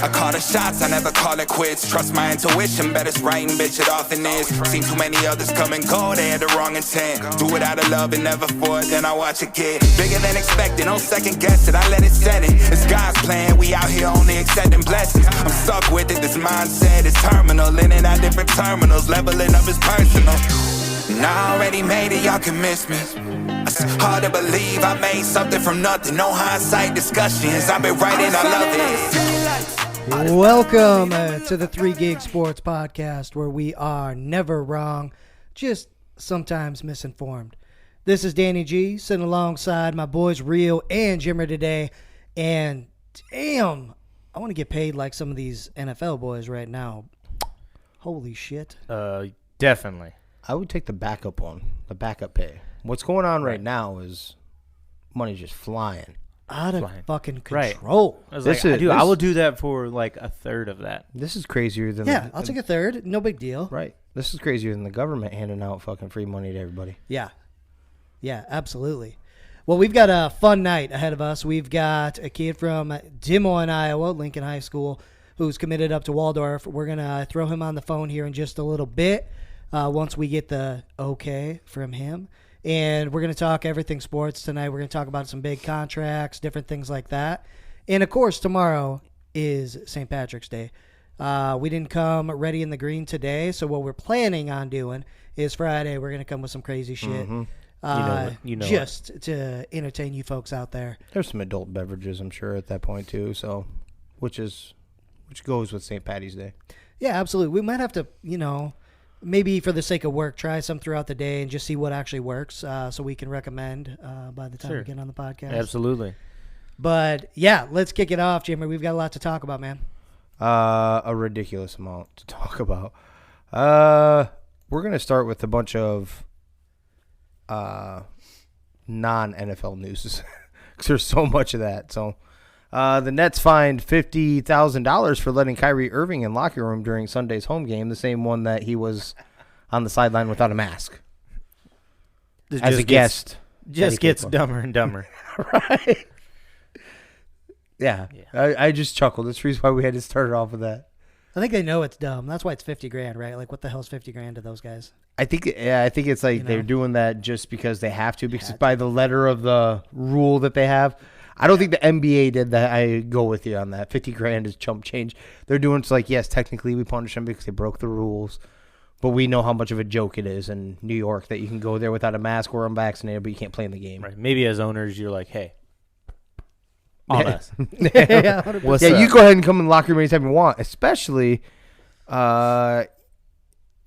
I call the shots, I never call it quits. Trust my intuition, bet it's right and bitch, it often is. Seen too many others come and go, they had the wrong intent. Do it out of love and never for it, then I watch it get bigger than expected. Don't second guess it, I let it set it. It's God's plan, we out here only accepting blessings. I'm stuck with it, this mindset is terminal. In and out different terminals, leveling up is personal. And I already made it, y'all can miss me. It's hard to believe I made something from nothing. No hindsight discussions, I've been writing, I love it. Welcome to the 3 Gig Sports Podcast, where we are never wrong, just sometimes misinformed. This is Danny G, sitting alongside my boys Rio and Jimmer today. And damn, I want to get paid like some of these NFL boys right now. Holy shit. Definitely. I would take the backup one, the backup pay. What's going on right now is money's just flying. Out of fucking control. Right. I will do that for like a third of that. This is crazier than... Yeah, I'll take a third. No big deal. Right. This is crazier than the government handing out fucking free money to everybody. Yeah. Yeah, absolutely. Well, we've got a fun night ahead of us. We've got a kid from Des Moines, Iowa, Lincoln High School, who's committed up to Waldorf. We're going to throw him on the phone here in just a little bit once we get the okay from him. And we're going to talk everything sports tonight. We're going to talk about some big contracts, different things like that. And, of course, tomorrow is St. Patrick's Day. We didn't come ready in the green today, so what we're planning on doing is Friday we're going to come with some crazy shit. Mm-hmm. Just to entertain you folks out there. There's some adult beverages, I'm sure, at that point, too, so which goes with St. Patty's Day. Yeah, absolutely. We might have to, maybe for the sake of work, try some throughout the day and just see what actually works so we can recommend by the time we get on the podcast. Absolutely. But, yeah, let's kick it off, Jimmy. We've got a lot to talk about, man. A ridiculous amount to talk about. We're going to start with a bunch of non-NFL news because there's so much of that. So the Nets fined $50,000 for letting Kyrie Irving in locker room during Sunday's home game, the same one that he was on the sideline without a mask as a guest. Just gets dumber and dumber. Right. Yeah. I just chuckled. That's the reason why we had to start it off with that. I think they know it's dumb. That's why it's $50,000, right? Like, what the hell's $50,000 to those guys? I think it's like they're doing that just because they have to, because by the letter of the rule that they have. I don't think the NBA did that. I go with you on that. $50,000 is chump change. They're doing it's like, yes, technically we punish them because they broke the rules, but we know how much of a joke it is in New York that you can go there without a mask or unvaccinated, but you can't play in the game. Right. Maybe as owners, you're like, hey, on us. Yeah, you go ahead and come in the locker room anytime you want, especially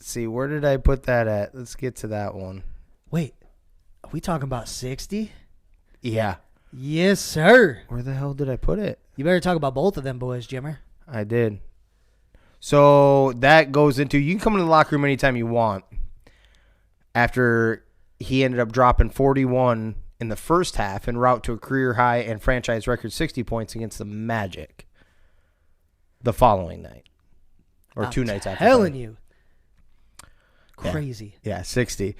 see, where did I put that at? Let's get to that one. Wait, are we talking about 60? Yeah. Yes, sir. Where the hell did I put it? You better talk about both of them boys, Jimmer. I did. So that goes into, you can come in the locker room anytime you want. After he ended up dropping 41 in the first half en route to a career high and franchise record 60 points against the Magic the following night. Or 2 nights after. Telling you. Crazy. Yeah, 60.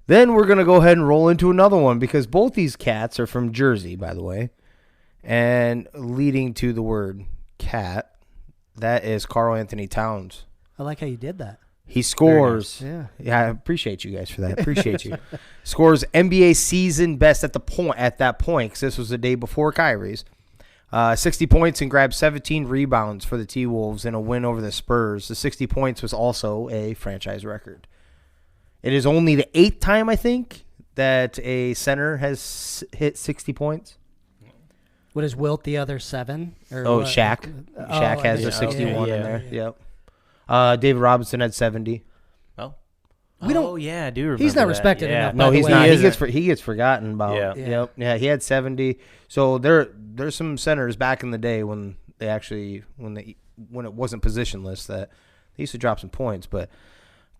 Then we're going to go ahead and roll into another one because both these cats are from Jersey, by the way. And leading to the word cat, that is Karl Anthony Towns. I like how you did that. He scores. Nice. Yeah, I appreciate you guys for that. Appreciate you. Scores NBA season best at that point, because this was the day before Kyrie's. 60 points and grabbed 17 rebounds for the T-Wolves in a win over the Spurs. The 60 points was also a franchise record. It is only the 8th time, I think, that a center has hit 60 points. What is Wilt the other 7? Shaq. Shaq has a 61 in there. Yep. David Robinson had 70. Oh. I do remember he's not that. respected enough. No, he's way. not. He gets forgotten about. Yeah. Yep. Yeah, he had 70. So there's some centers back in the day when it wasn't positionless that they used to drop some points. But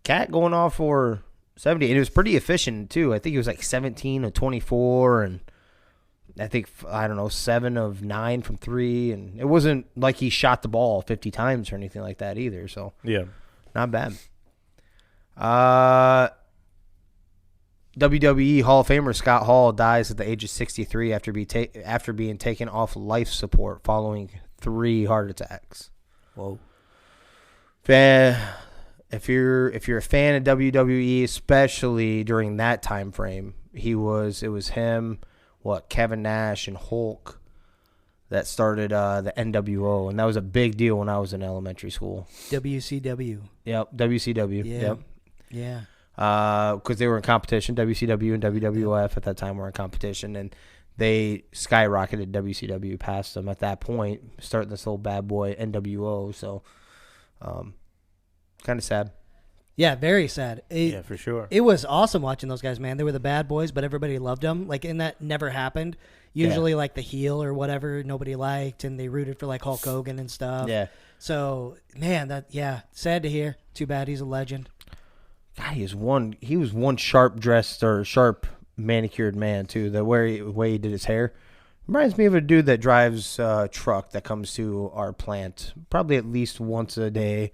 Cat going off for 70, and it was pretty efficient too. I think it was like 17 of 24, and I think 7 of 9 from 3, and it wasn't like he shot the ball 50 times or anything like that either. So yeah, not bad. WWE Hall of Famer Scott Hall dies at the age of 63 after being taken off life support following 3 heart attacks. Whoa. If you're a fan of WWE, especially during that time frame, it was him, Kevin Nash and Hulk that started the NWO, and that was a big deal when I was in elementary school. WCW. Yep, WCW. Yeah. Yep. Yeah. Because they were in competition. WCW and WWF at that time were in competition, and they skyrocketed WCW past them at that point, starting this little bad boy NWO. So, kind of sad. Yeah, very sad. Yeah, for sure. It was awesome watching those guys, man. They were the bad boys, but everybody loved them. Like, and that never happened. Usually, like, the heel or whatever, nobody liked, and they rooted for, like, Hulk Hogan and stuff. Yeah. So, man, sad to hear. Too bad. He's a legend. God, he was one sharp dressed or sharp manicured man too. The way he did his hair reminds me of a dude that drives a truck that comes to our plant probably at least once a day,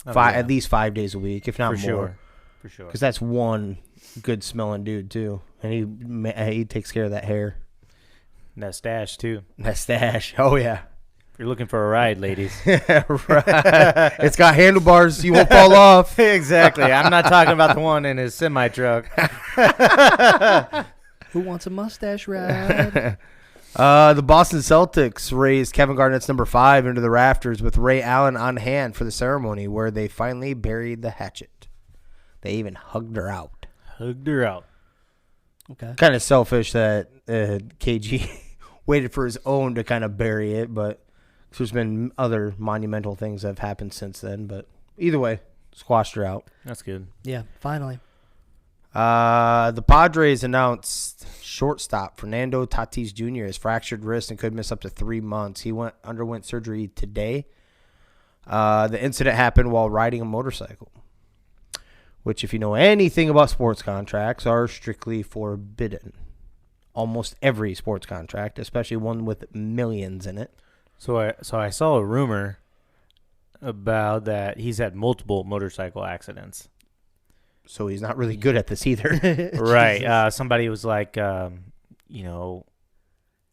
at least 5 days a week, if not more. For sure. Because that's one good smelling dude too, and he takes care of that hair, And that stash too. that stash. Oh yeah. If you're looking for a ride, ladies. Right. It's got handlebars. You won't fall off. Exactly. I'm not talking about the one in his semi truck. Who wants a mustache ride? The Boston Celtics raised Kevin Garnett's number 5 into the rafters with Ray Allen on hand for the ceremony where they finally buried the hatchet. They even hugged her out. Okay. Kind of selfish that KG waited for his own to kind of bury it, but there's been other monumental things that have happened since then. But either way, squashed her out. That's good. Yeah, finally. The Padres announced shortstop Fernando Tatis Jr. has fractured wrist and could miss up to 3 months. He underwent surgery today. The incident happened while riding a motorcycle, which, if you know anything about sports contracts, are strictly forbidden. Almost every sports contract, especially one with millions in it. So I saw a rumor about that he's had multiple motorcycle accidents. So he's not really good at this either. Right. Somebody was like, how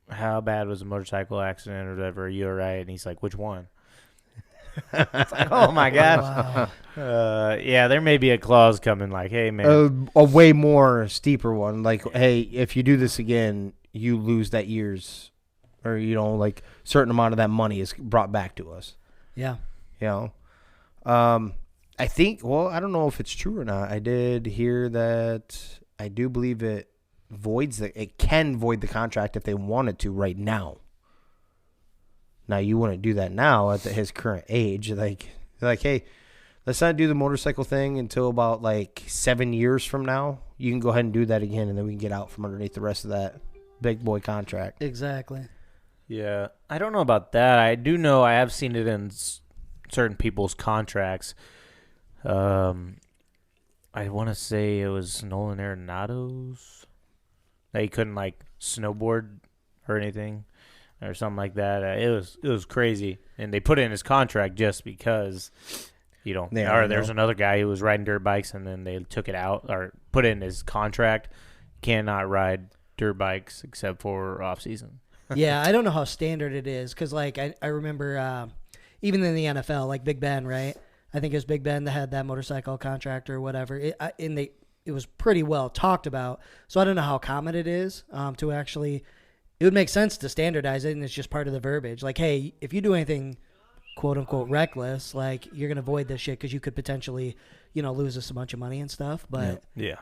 bad was a motorcycle accident or whatever? Are you all right? And he's like, which one? It's like, oh, my gosh. Wow. Yeah, there may be a clause coming like, hey, man. A way more steeper one. Like, hey, if you do this again, you lose that year's, or, certain amount of that money is brought back to us. Yeah. I think, I don't know if it's true or not. I did hear that I do believe it can void the contract if they wanted to right now. Now, you wouldn't do that now at his current age. Like, hey, let's not do the motorcycle thing until about 7 years from now. You can go ahead and do that again, and then we can get out from underneath the rest of that big boy contract. Exactly. Yeah. I don't know about that. I do know I have seen it in certain people's contracts. I want to say it was Nolan Arenado's that he couldn't snowboard or anything or something like that. It was crazy, and they put it in his contract just because there's another guy who was riding dirt bikes, and then they took it out or put it in his contract. Cannot ride dirt bikes except for off season. Yeah, I don't know how standard it is because I remember even in the NFL, Big Ben, right? I think it was Big Ben that had that motorcycle contract or whatever. It was pretty well talked about. So I don't know how common it is to actually. It would make sense to standardize it, and it's just part of the verbiage. Hey, if you do anything, quote unquote, reckless, you're gonna avoid this shit because you could potentially, lose us a bunch of money and stuff. But yeah.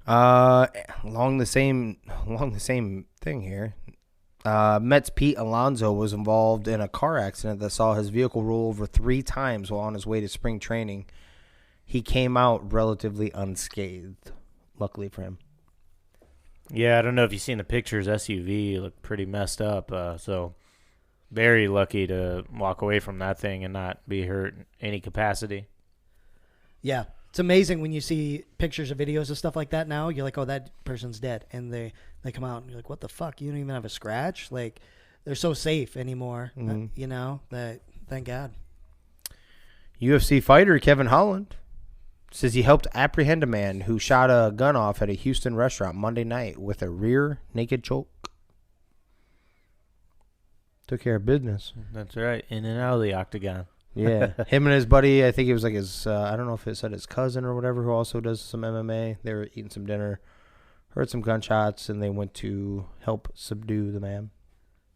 Along the same thing here. Mets Pete Alonso was involved in a car accident that saw his vehicle roll over 3 times while on his way to spring training. He came out relatively unscathed, luckily for him. Yeah, I don't know if you've seen the pictures. SUV looked pretty messed up, so very lucky to walk away from that thing and not be hurt in any capacity. yeah, it's amazing when you see pictures or videos of stuff like that now. You're like, oh, that person's dead. And they come out and you're like, what the fuck? You don't even have a scratch? They're so safe anymore, that thank God. UFC fighter Kevin Holland says he helped apprehend a man who shot a gun off at a Houston restaurant Monday night with a rear naked choke. Took care of business. That's right. In and out of the octagon. Yeah. Him and his buddy, I think it was like his, I don't know if it said his cousin or whatever, who also does some MMA. They were eating some dinner, heard some gunshots, and they went to help subdue the man.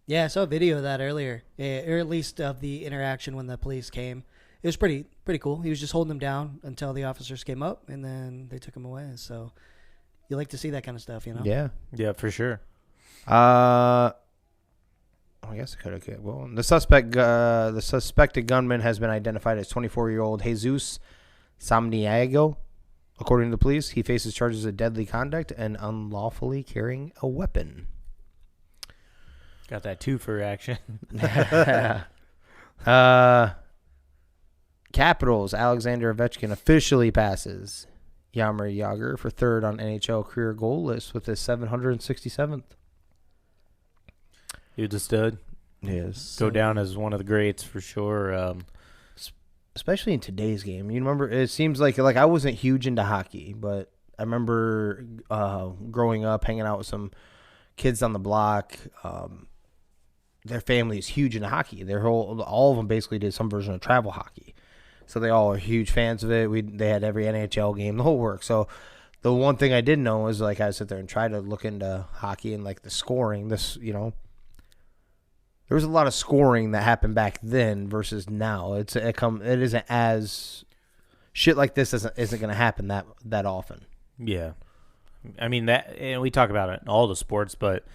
Yeah, I saw a video of that earlier, or at least of the interaction when the police came. It was pretty cool. He was just holding him down until the officers came up, and then they took him away. So you like to see that kind of stuff, you know? Yeah. Yeah, for sure. I guess I could have. Well, the suspected gunman has been identified as 24-year-old Jesus Samniego. According to the police, he faces charges of deadly conduct and unlawfully carrying a weapon. Got that two-for action. Capitals, Alexander Ovechkin officially passes Jaromir Jagr for third on NHL career goal list with his 767th. He was a stud. Yes. Go down as one of the greats for sure. Especially in today's game. You remember, it seems like I wasn't huge into hockey, but I remember growing up, hanging out with some kids on the block. Their family is huge into hockey. All of them basically did some version of travel hockey. So they all are huge fans of it. They had every NHL game, the whole work. So the one thing I didn't know is I sit there and try to look into hockey and the scoring. There was a lot of scoring that happened back then versus now. It isn't as shit like this isn't going to happen that often. Yeah, I mean and we talk about it in all the sports, but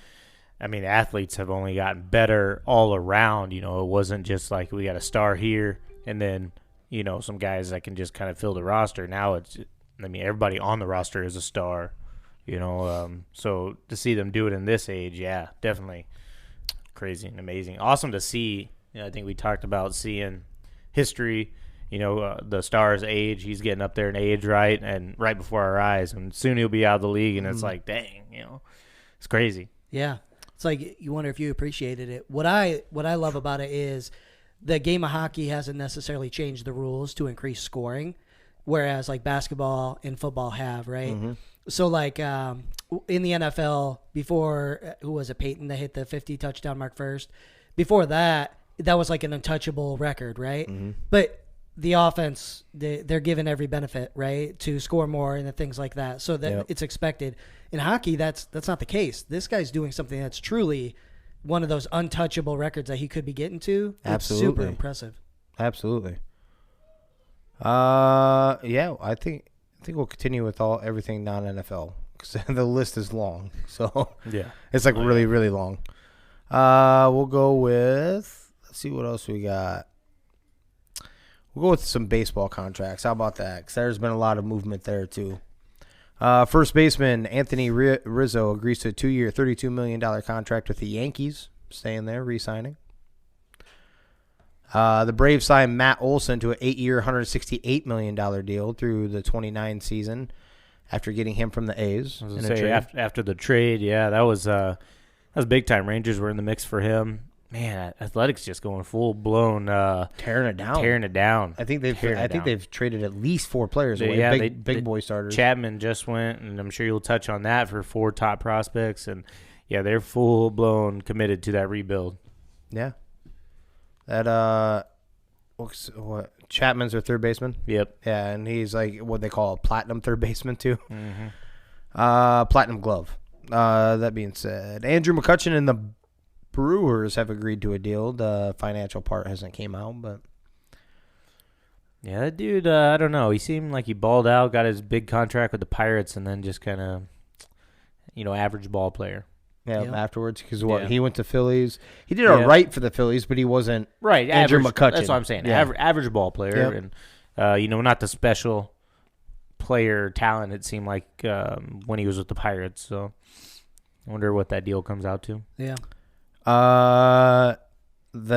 I mean athletes have only gotten better all around. It wasn't just like we got a star here and then some guys that can just kind of fill the roster. Now everybody on the roster is a star. So to see them do it in this age, yeah, definitely. Crazy and amazing. Awesome to see. I think we talked about seeing history, the star's age. He's getting up there in age, right? And right before our eyes. And soon he'll be out of the league, and it's like, dang, it's crazy. Yeah. It's like you wonder if you appreciated it. What I love about it is the game of hockey hasn't necessarily changed the rules to increase scoring, whereas basketball and football have, right? Mm-hmm. So in the NFL, before, who was it, Peyton, that hit the 50 touchdown mark first? Before that was an untouchable record, right? Mm-hmm. But the offense, they're given every benefit, right, to score more and things like that. So that it's expected. In hockey, that's not the case. This guy's doing something that's truly one of those untouchable records that he could be getting to. Absolutely. It's super impressive. Absolutely. Yeah, I think we'll continue with everything non-NFL because the list is long. So yeah, it's really, really long. We'll go with, let's see what else we got. We'll go with some baseball contracts. How about that? Because there's been a lot of movement there too. First baseman Anthony Rizzo agrees to a 2-year, $32 million contract with the Yankees, staying there, re-signing. The Braves signed Matt Olson to an 8-year, $168 million deal through the 29 season after getting him from the A's. After the trade, yeah, that was big time. Rangers were in the mix for him. Man, Athletics just going full blown tearing it down. I think they've traded at least 4 players away. Yeah, big boy starters. Chapman just went, and I'm sure you'll touch on that for 4 top prospects. And yeah, they're full blown committed to that rebuild. Yeah. That what Chapman's their third baseman? Yep. Yeah, and he's what they call a platinum third baseman too. Mm-hmm. Platinum glove. That being said, Andrew McCutchen and the Brewers have agreed to a deal. The financial part hasn't came out, but yeah, that dude, I don't know. He seemed like he balled out, got his big contract with the Pirates, and then just kind of, average ball player. Yeah, afterwards, because he went to Phillies. He did all right for the Phillies, but he wasn't right. Andrew average, McCutchen. That's what I'm saying. Yeah. Average ball player, and not the special player talent. It seemed like when he was with the Pirates. So I wonder what that deal comes out to. Yeah. The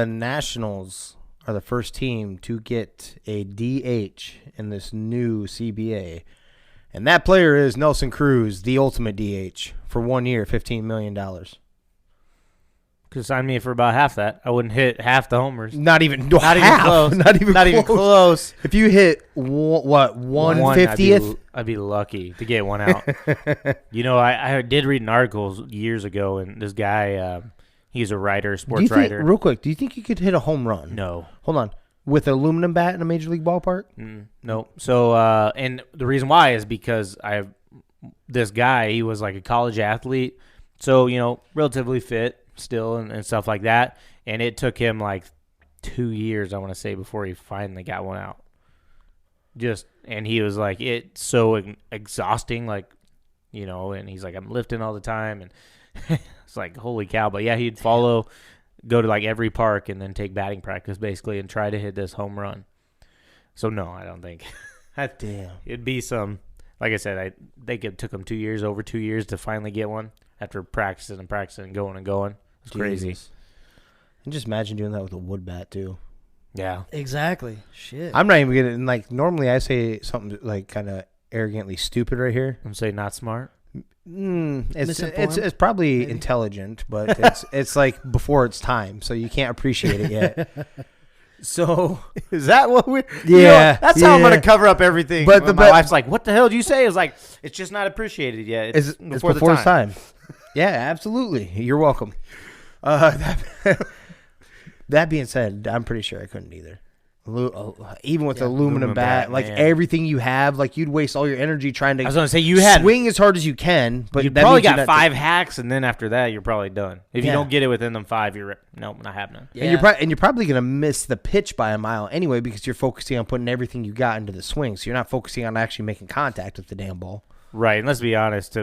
Nationals are the first team to get a DH in this new CBA. And that player is Nelson Cruz, the ultimate DH, for 1 year, $15 million. Could sign me for about half that. I wouldn't hit half the homers. Not even close. Not even close. If you hit, 1/50th? I'd be lucky to get one out. I did read an article years ago, and this guy He's a writer, Do you sports think, writer. real quick, do you think you could hit a home run? No. Hold on. With an aluminum bat in a major league ballpark? No. So, and the reason why is because this guy, he was like a college athlete. So, relatively fit still and stuff like that. And it took him like 2 years, I want to say, before he finally got one out. And he was like, it's so exhausting, like, and he's like, I'm lifting all the time. And it's like, holy cow. But yeah, he'd go to like every park and then take batting practice basically and try to hit this home run. So no, I don't think. Damn. It'd be some, like I said, I think it took him over 2 years to finally get one after practicing and practicing and going. It's crazy. And just imagine doing that with a wood bat too. Yeah. Exactly. Shit. I'm not even gonna like. Normally, I say something like kind of arrogantly stupid right here. I'm saying not smart. It's probably maybe. Intelligent, but it's like before its time, so you can't appreciate it yet. So Is that what we? Yeah, that's how I'm yeah. gonna cover up everything. But But my wife's like, "What the hell did you say?" It's like it's just not appreciated yet. It's before its time. Yeah, absolutely. You're welcome. That being said, I'm pretty sure I couldn't either. Even with the aluminum bat, like man. everything you have, like you'd waste all your energy trying to I was gonna say you had swing as hard as you can, but you that probably means you're got not- 5 hacks, and then after that, you're probably done. If you Yeah. don't get it within them 5, you're not happening. Yeah. And you're probably gonna miss the pitch by a mile anyway because you're focusing on putting everything you got into the swing, so you're not focusing on actually making contact with the damn ball. Right, and let's be honest.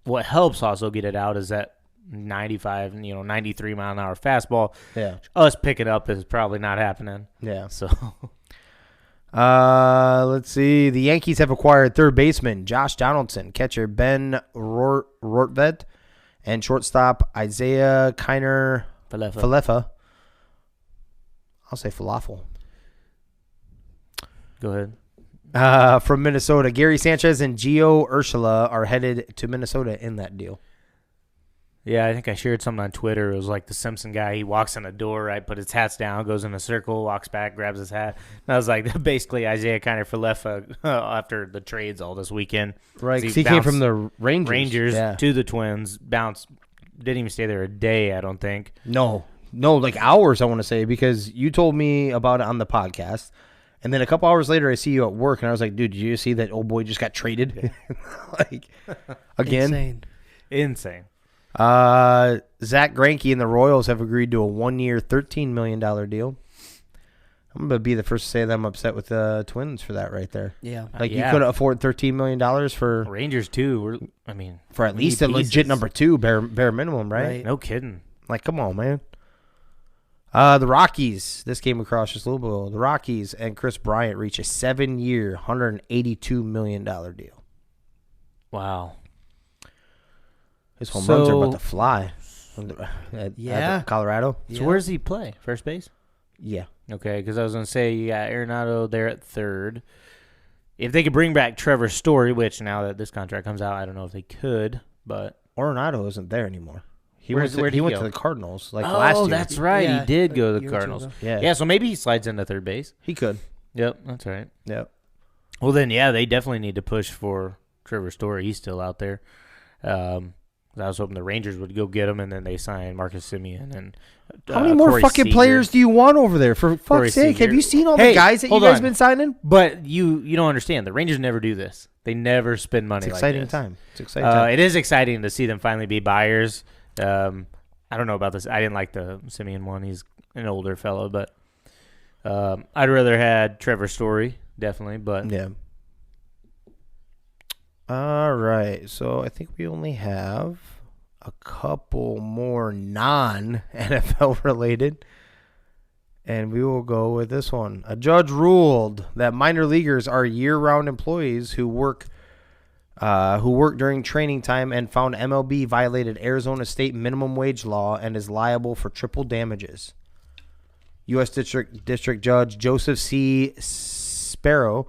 What helps also get it out is that 95, 93 mile an hour fastball. Yeah, Us picking up is probably not happening. yeah. So Let's see. The Yankees have acquired third baseman Josh Donaldson, catcher Ben Rortvedt, and shortstop Isaiah Kiner Falefa. I'll say falafel. Go ahead. From Minnesota, Gary Sanchez and Gio Urshela are headed to Minnesota in that deal. Yeah, I think I shared something on Twitter. It was like the Simpson guy. He walks in a door, right, put his hats down, goes in a circle, walks back, grabs his hat. And I was like, basically Isaiah Kiner Falefa after the trades all this weekend. Right, So 'cause he came from the Rangers. Rangers to the Twins, bounced, didn't even stay there a day, I don't think. No, like hours, I want to say, because you told me about it on the podcast. And then a couple hours later, I see you at work, and I was like, dude, did you see that old boy just got traded? Like, again. Insane. Zach Greinke and the Royals have agreed to a 1-year, $13 million deal. I'm going to be the first to say that I'm upset with the Twins for that right there. Yeah. Like, Yeah. you could afford $13 million for Rangers, too. for at we least need a legit pieces. number 2, bare minimum, right? Right. No kidding. Like, come on, man. The Rockies, this came across just a little bit ago. The Rockies and Chris Bryant reach a 7-year, $182 million deal. Wow. His home runs are So- about to fly. At Colorado? So where does he play? First base? Yeah. Okay, because I was going to say you got Arenado there at third. If they could bring back Trevor Story, which now that this contract comes out, I don't know if they could, but Arenado isn't there anymore. Where'd he went go? to the Cardinals last year. that's right. Yeah, he did go a to the year or two Cardinals. ago. Yeah. Yeah, so maybe he slides into third base. He could. Yep, that's right. Yep. Well, then, yeah, they definitely need to push for Trevor Story. He's still out there. I was hoping the Rangers would go get him, and then they sign Marcus Semien. And How many more Corey fucking Seager. players do you want over there? For Corey fuck's sake, Seager. have you seen all Hey, the guys that you hold guys on. been signing? But you don't understand. The Rangers never do this. They never spend money It's like exciting this. time. It's exciting time. It is exciting to see them finally be buyers. I don't know about this. I didn't like the Simeon one. He's an older fellow, but I'd rather had Trevor Story, definitely. But Yeah. All right. So I think we only have a couple more non-NFL related. And we will go with this one. A judge ruled that minor leaguers are year-round employees who work during training time and found MLB violated Arizona state minimum wage law and is liable for triple damages. U.S. District Judge Joseph C. Sparrow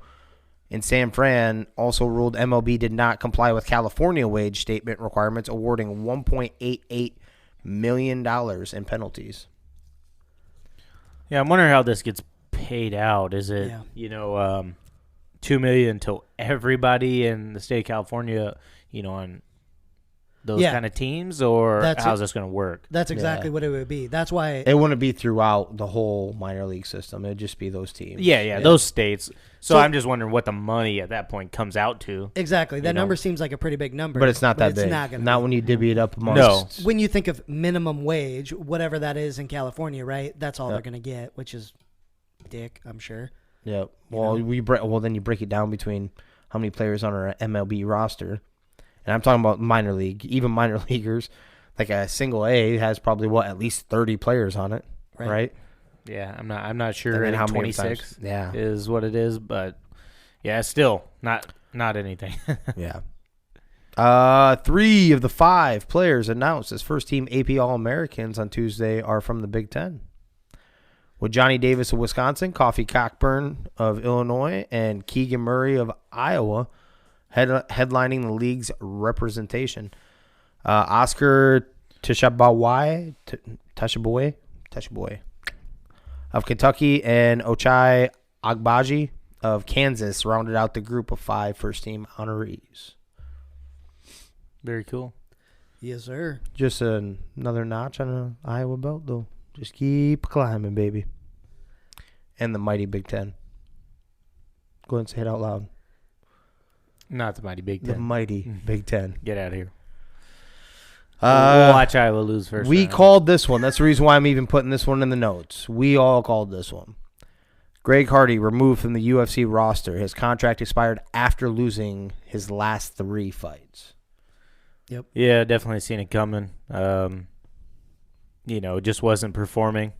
in San Fran also ruled MLB did not comply with California wage statement requirements, awarding $1.88 million in penalties. yeah, I'm wondering how this gets paid out. Is it $2 million to everybody in the state of California? On those Yeah. kind of teams, or That's how's this going to work? That's exactly what it would be. That's why It wouldn't be throughout the whole minor league system. It'd just be those teams. Yeah, those states. So So- I'm just wondering what the money at that point comes out to. exactly that know. number seems like a pretty big number, But it's not that big. Not gonna Not be. when you divvy it up amongst. When you think of minimum wage, whatever that is in California, right? That's all Yeah. they're gonna get, which is dick, I'm sure. Yeah. Well, then you break it down between how many players on our MLB roster, and I'm talking about minor league, even minor leaguers. Like a single A has probably at least 30 players on it, right? Yeah, I'm not sure. And then I how think many 26 times? Yeah. is what it is, but yeah, still not anything. Yeah. 3 of the 5 players announced as first-team AP All-Americans on Tuesday are from the Big Ten, with Johnny Davis of Wisconsin, Coffee Cockburn of Illinois, and Keegan Murray of Iowa headlining the league's representation. Oscar Tashaboy of Kentucky and Ochai Agbaji of Kansas rounded out the group of 5 first-team honorees. Very cool. Yes, sir. Just another notch on the Iowa belt, though. Just keep climbing, baby. And the mighty Big Ten. Go ahead and say it out loud. Not the mighty Big The Ten. mighty Big Ten. Get out of here. We'll watch Iowa lose first. We round. called this one. That's the reason why I'm even putting this one in the notes. We all called this one. Greg Hardy removed from the UFC roster. His contract expired after losing his last 3 fights. Yeah, definitely seen it coming. Just wasn't performing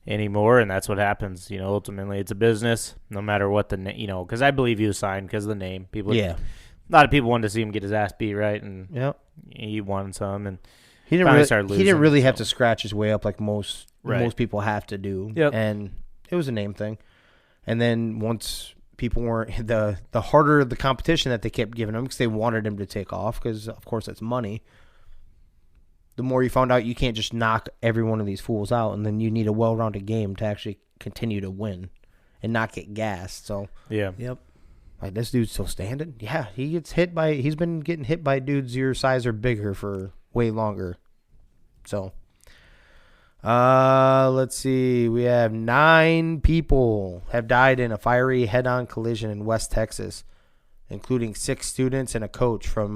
anymore, and that's what happens. Ultimately, it's a business. No matter what because I believe he was signed because of the name. A lot of people wanted to see him get his ass beat, right? And he won some, and He didn't finally really, started he didn't losing, really have so. to scratch his way up like most people have to do. Yep. And it was a name thing. And then once people weren't the harder the competition that they kept giving him because they wanted him to take off because of course it's money. The more you found out you can't just knock every one of these fools out, and then you need a well-rounded game to actually continue to win and not get gassed. So Yeah. Yep. like this dude's still standing. Yeah, he's been getting hit by dudes your size or bigger for way longer. So, let's see. We have 9 people have died in a fiery head-on collision in West Texas, including 6 students and a coach from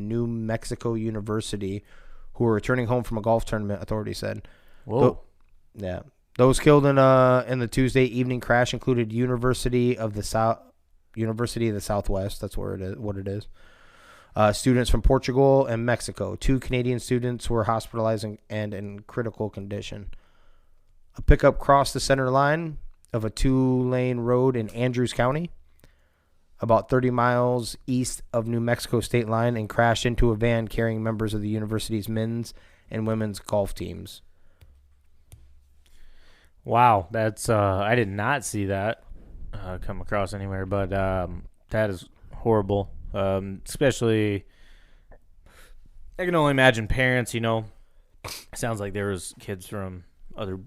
New Mexico University who were returning home from a golf tournament, authorities said. Whoa. Yeah. Those killed in the Tuesday evening crash included University of the Southwest. That's what it is. Students from Portugal and Mexico. 2 Canadian students were hospitalized and in critical condition. A pickup crossed the center line of a 2-lane road in Andrews County, about 30 miles east of New Mexico state line, and crashed into a van carrying members of the university's men's and women's golf teams. Wow, that's I did not see that come across anywhere, but that is horrible. Especially, I can only imagine parents. Sounds like there was kids from other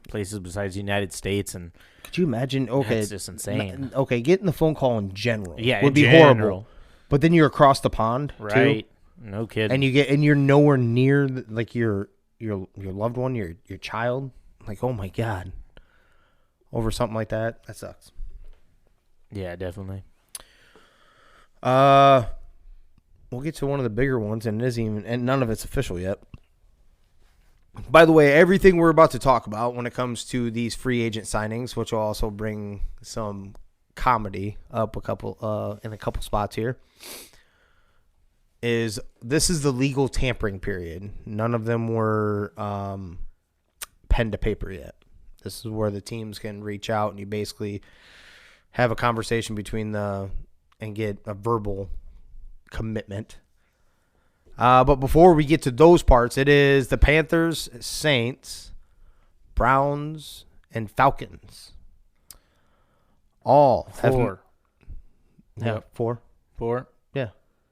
places besides the United States, and Could you imagine? Okay, that's just insane. Okay, getting the phone call in general, Yeah, would in be general. horrible. But then you're across the pond, Right? too, No kidding. and you're nowhere near like your loved one, your child. Like, oh my god, over something like that. That sucks. Yeah, definitely. We'll get to one of the bigger ones, and none of it's official yet. By the way, everything we're about to talk about when it comes to these free agent signings, which will also bring some comedy up in a couple spots here, is the legal tampering period. None of them were pen to paper yet. This is where the teams can reach out and you basically have a conversation and get a verbal commitment. But before we get to those parts, it is the Panthers, Saints, Browns, and Falcons. All Four. Yeah, 4. Yeah.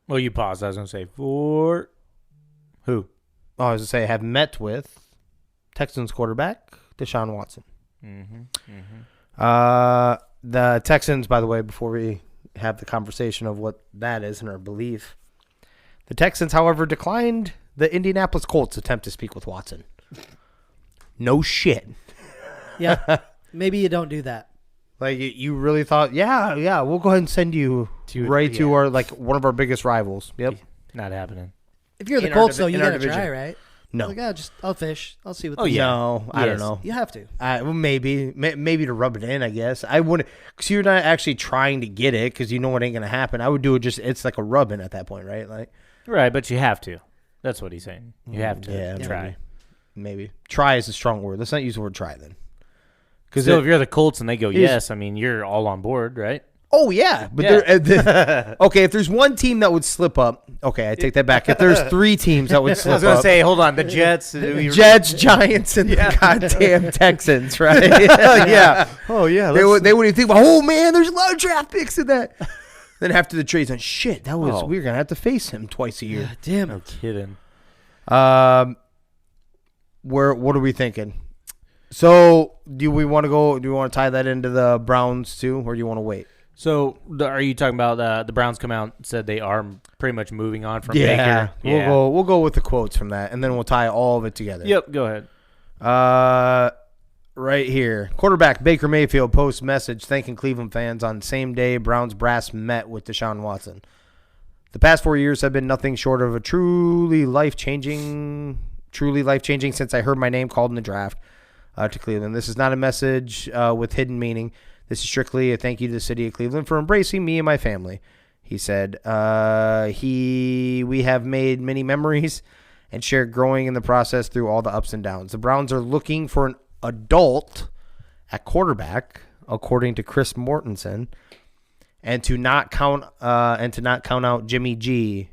Well, you paused. I was going to say 4. Who? Oh, I was going to say have met with Texans quarterback Deshaun Watson. The Texans, by the way, before we have the conversation of what that is and our belief, The Texans, however, declined the Indianapolis Colts' attempt to speak with Watson. No shit. Yeah, maybe you don't do that. Like, you really thought, yeah, we'll go ahead and send you to our, like, one of our biggest rivals. Yep. Not happening. If you're the In our Colts, though, you in our got to division. try, right? No. Like, I'll fish. I'll see what. No, I don't know. You have to. Well, maybe to rub it in, I guess. I wouldn't, because you're not actually trying to get it, because you know it ain't going to happen. I would do it it's like a rub-in at that point, right? Like, Right, but you have to. That's what he's saying. You have to try. Maybe. Try is a strong word. Let's not use the word try then. Because if you're the Colts and they go yes, I mean, you're all on board, right? Oh, yeah. But okay, if there's one team that would slip up, okay, I take that back. If there's 3 teams that would slip up. I was going to say, hold on, the Jets. Jets, Giants, and the goddamn Texans, right? Yeah. Oh, yeah. They wouldn't even think, oh, man, there's a lot of draft picks in that. Then after the trade's on, shit, we're going to have to face him twice a year. Yeah, damn it. No kidding. What are we thinking? So, do we want to tie that into the Browns too, or do you want to wait? So, are you talking about the Browns come out and said they are pretty much moving on from Baker? Yeah, we'll go with the quotes from that, and then we'll tie all of it together. Yep, go ahead. Right here, quarterback Baker Mayfield posts message thanking Cleveland fans on same day Browns brass met with Deshaun Watson. The past 4 years have been nothing short of a truly life-changing since I heard my name called in the draft to Cleveland. This is not a message with hidden meaning. This is strictly a thank you to the city of Cleveland for embracing me and my family. He said, we have made many memories and shared growing in the process through all the ups and downs. The Browns are looking for an adult at quarterback, according to Chris Mortensen, and to not count out Jimmy G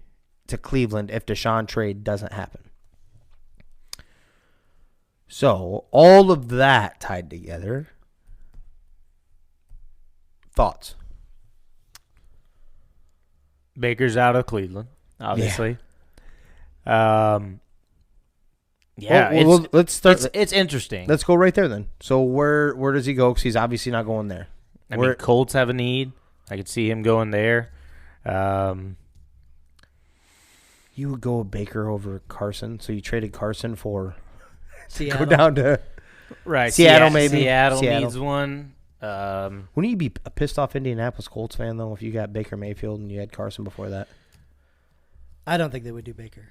to Cleveland if Deshaun trade doesn't happen. So, all of that tied together. Thoughts? Baker's out of Cleveland, obviously. Let's start. It's interesting. Let's go right there then. So, where does he go? Because he's obviously not going there. I mean, Colts have a need. I could see him going there. You would go with Baker over Carson, so you traded Carson for Seattle. go down to Seattle, maybe. Seattle needs one. Wouldn't you be a pissed off Indianapolis Colts fan though if you got Baker Mayfield and you had Carson before that? I don't think they would do Baker.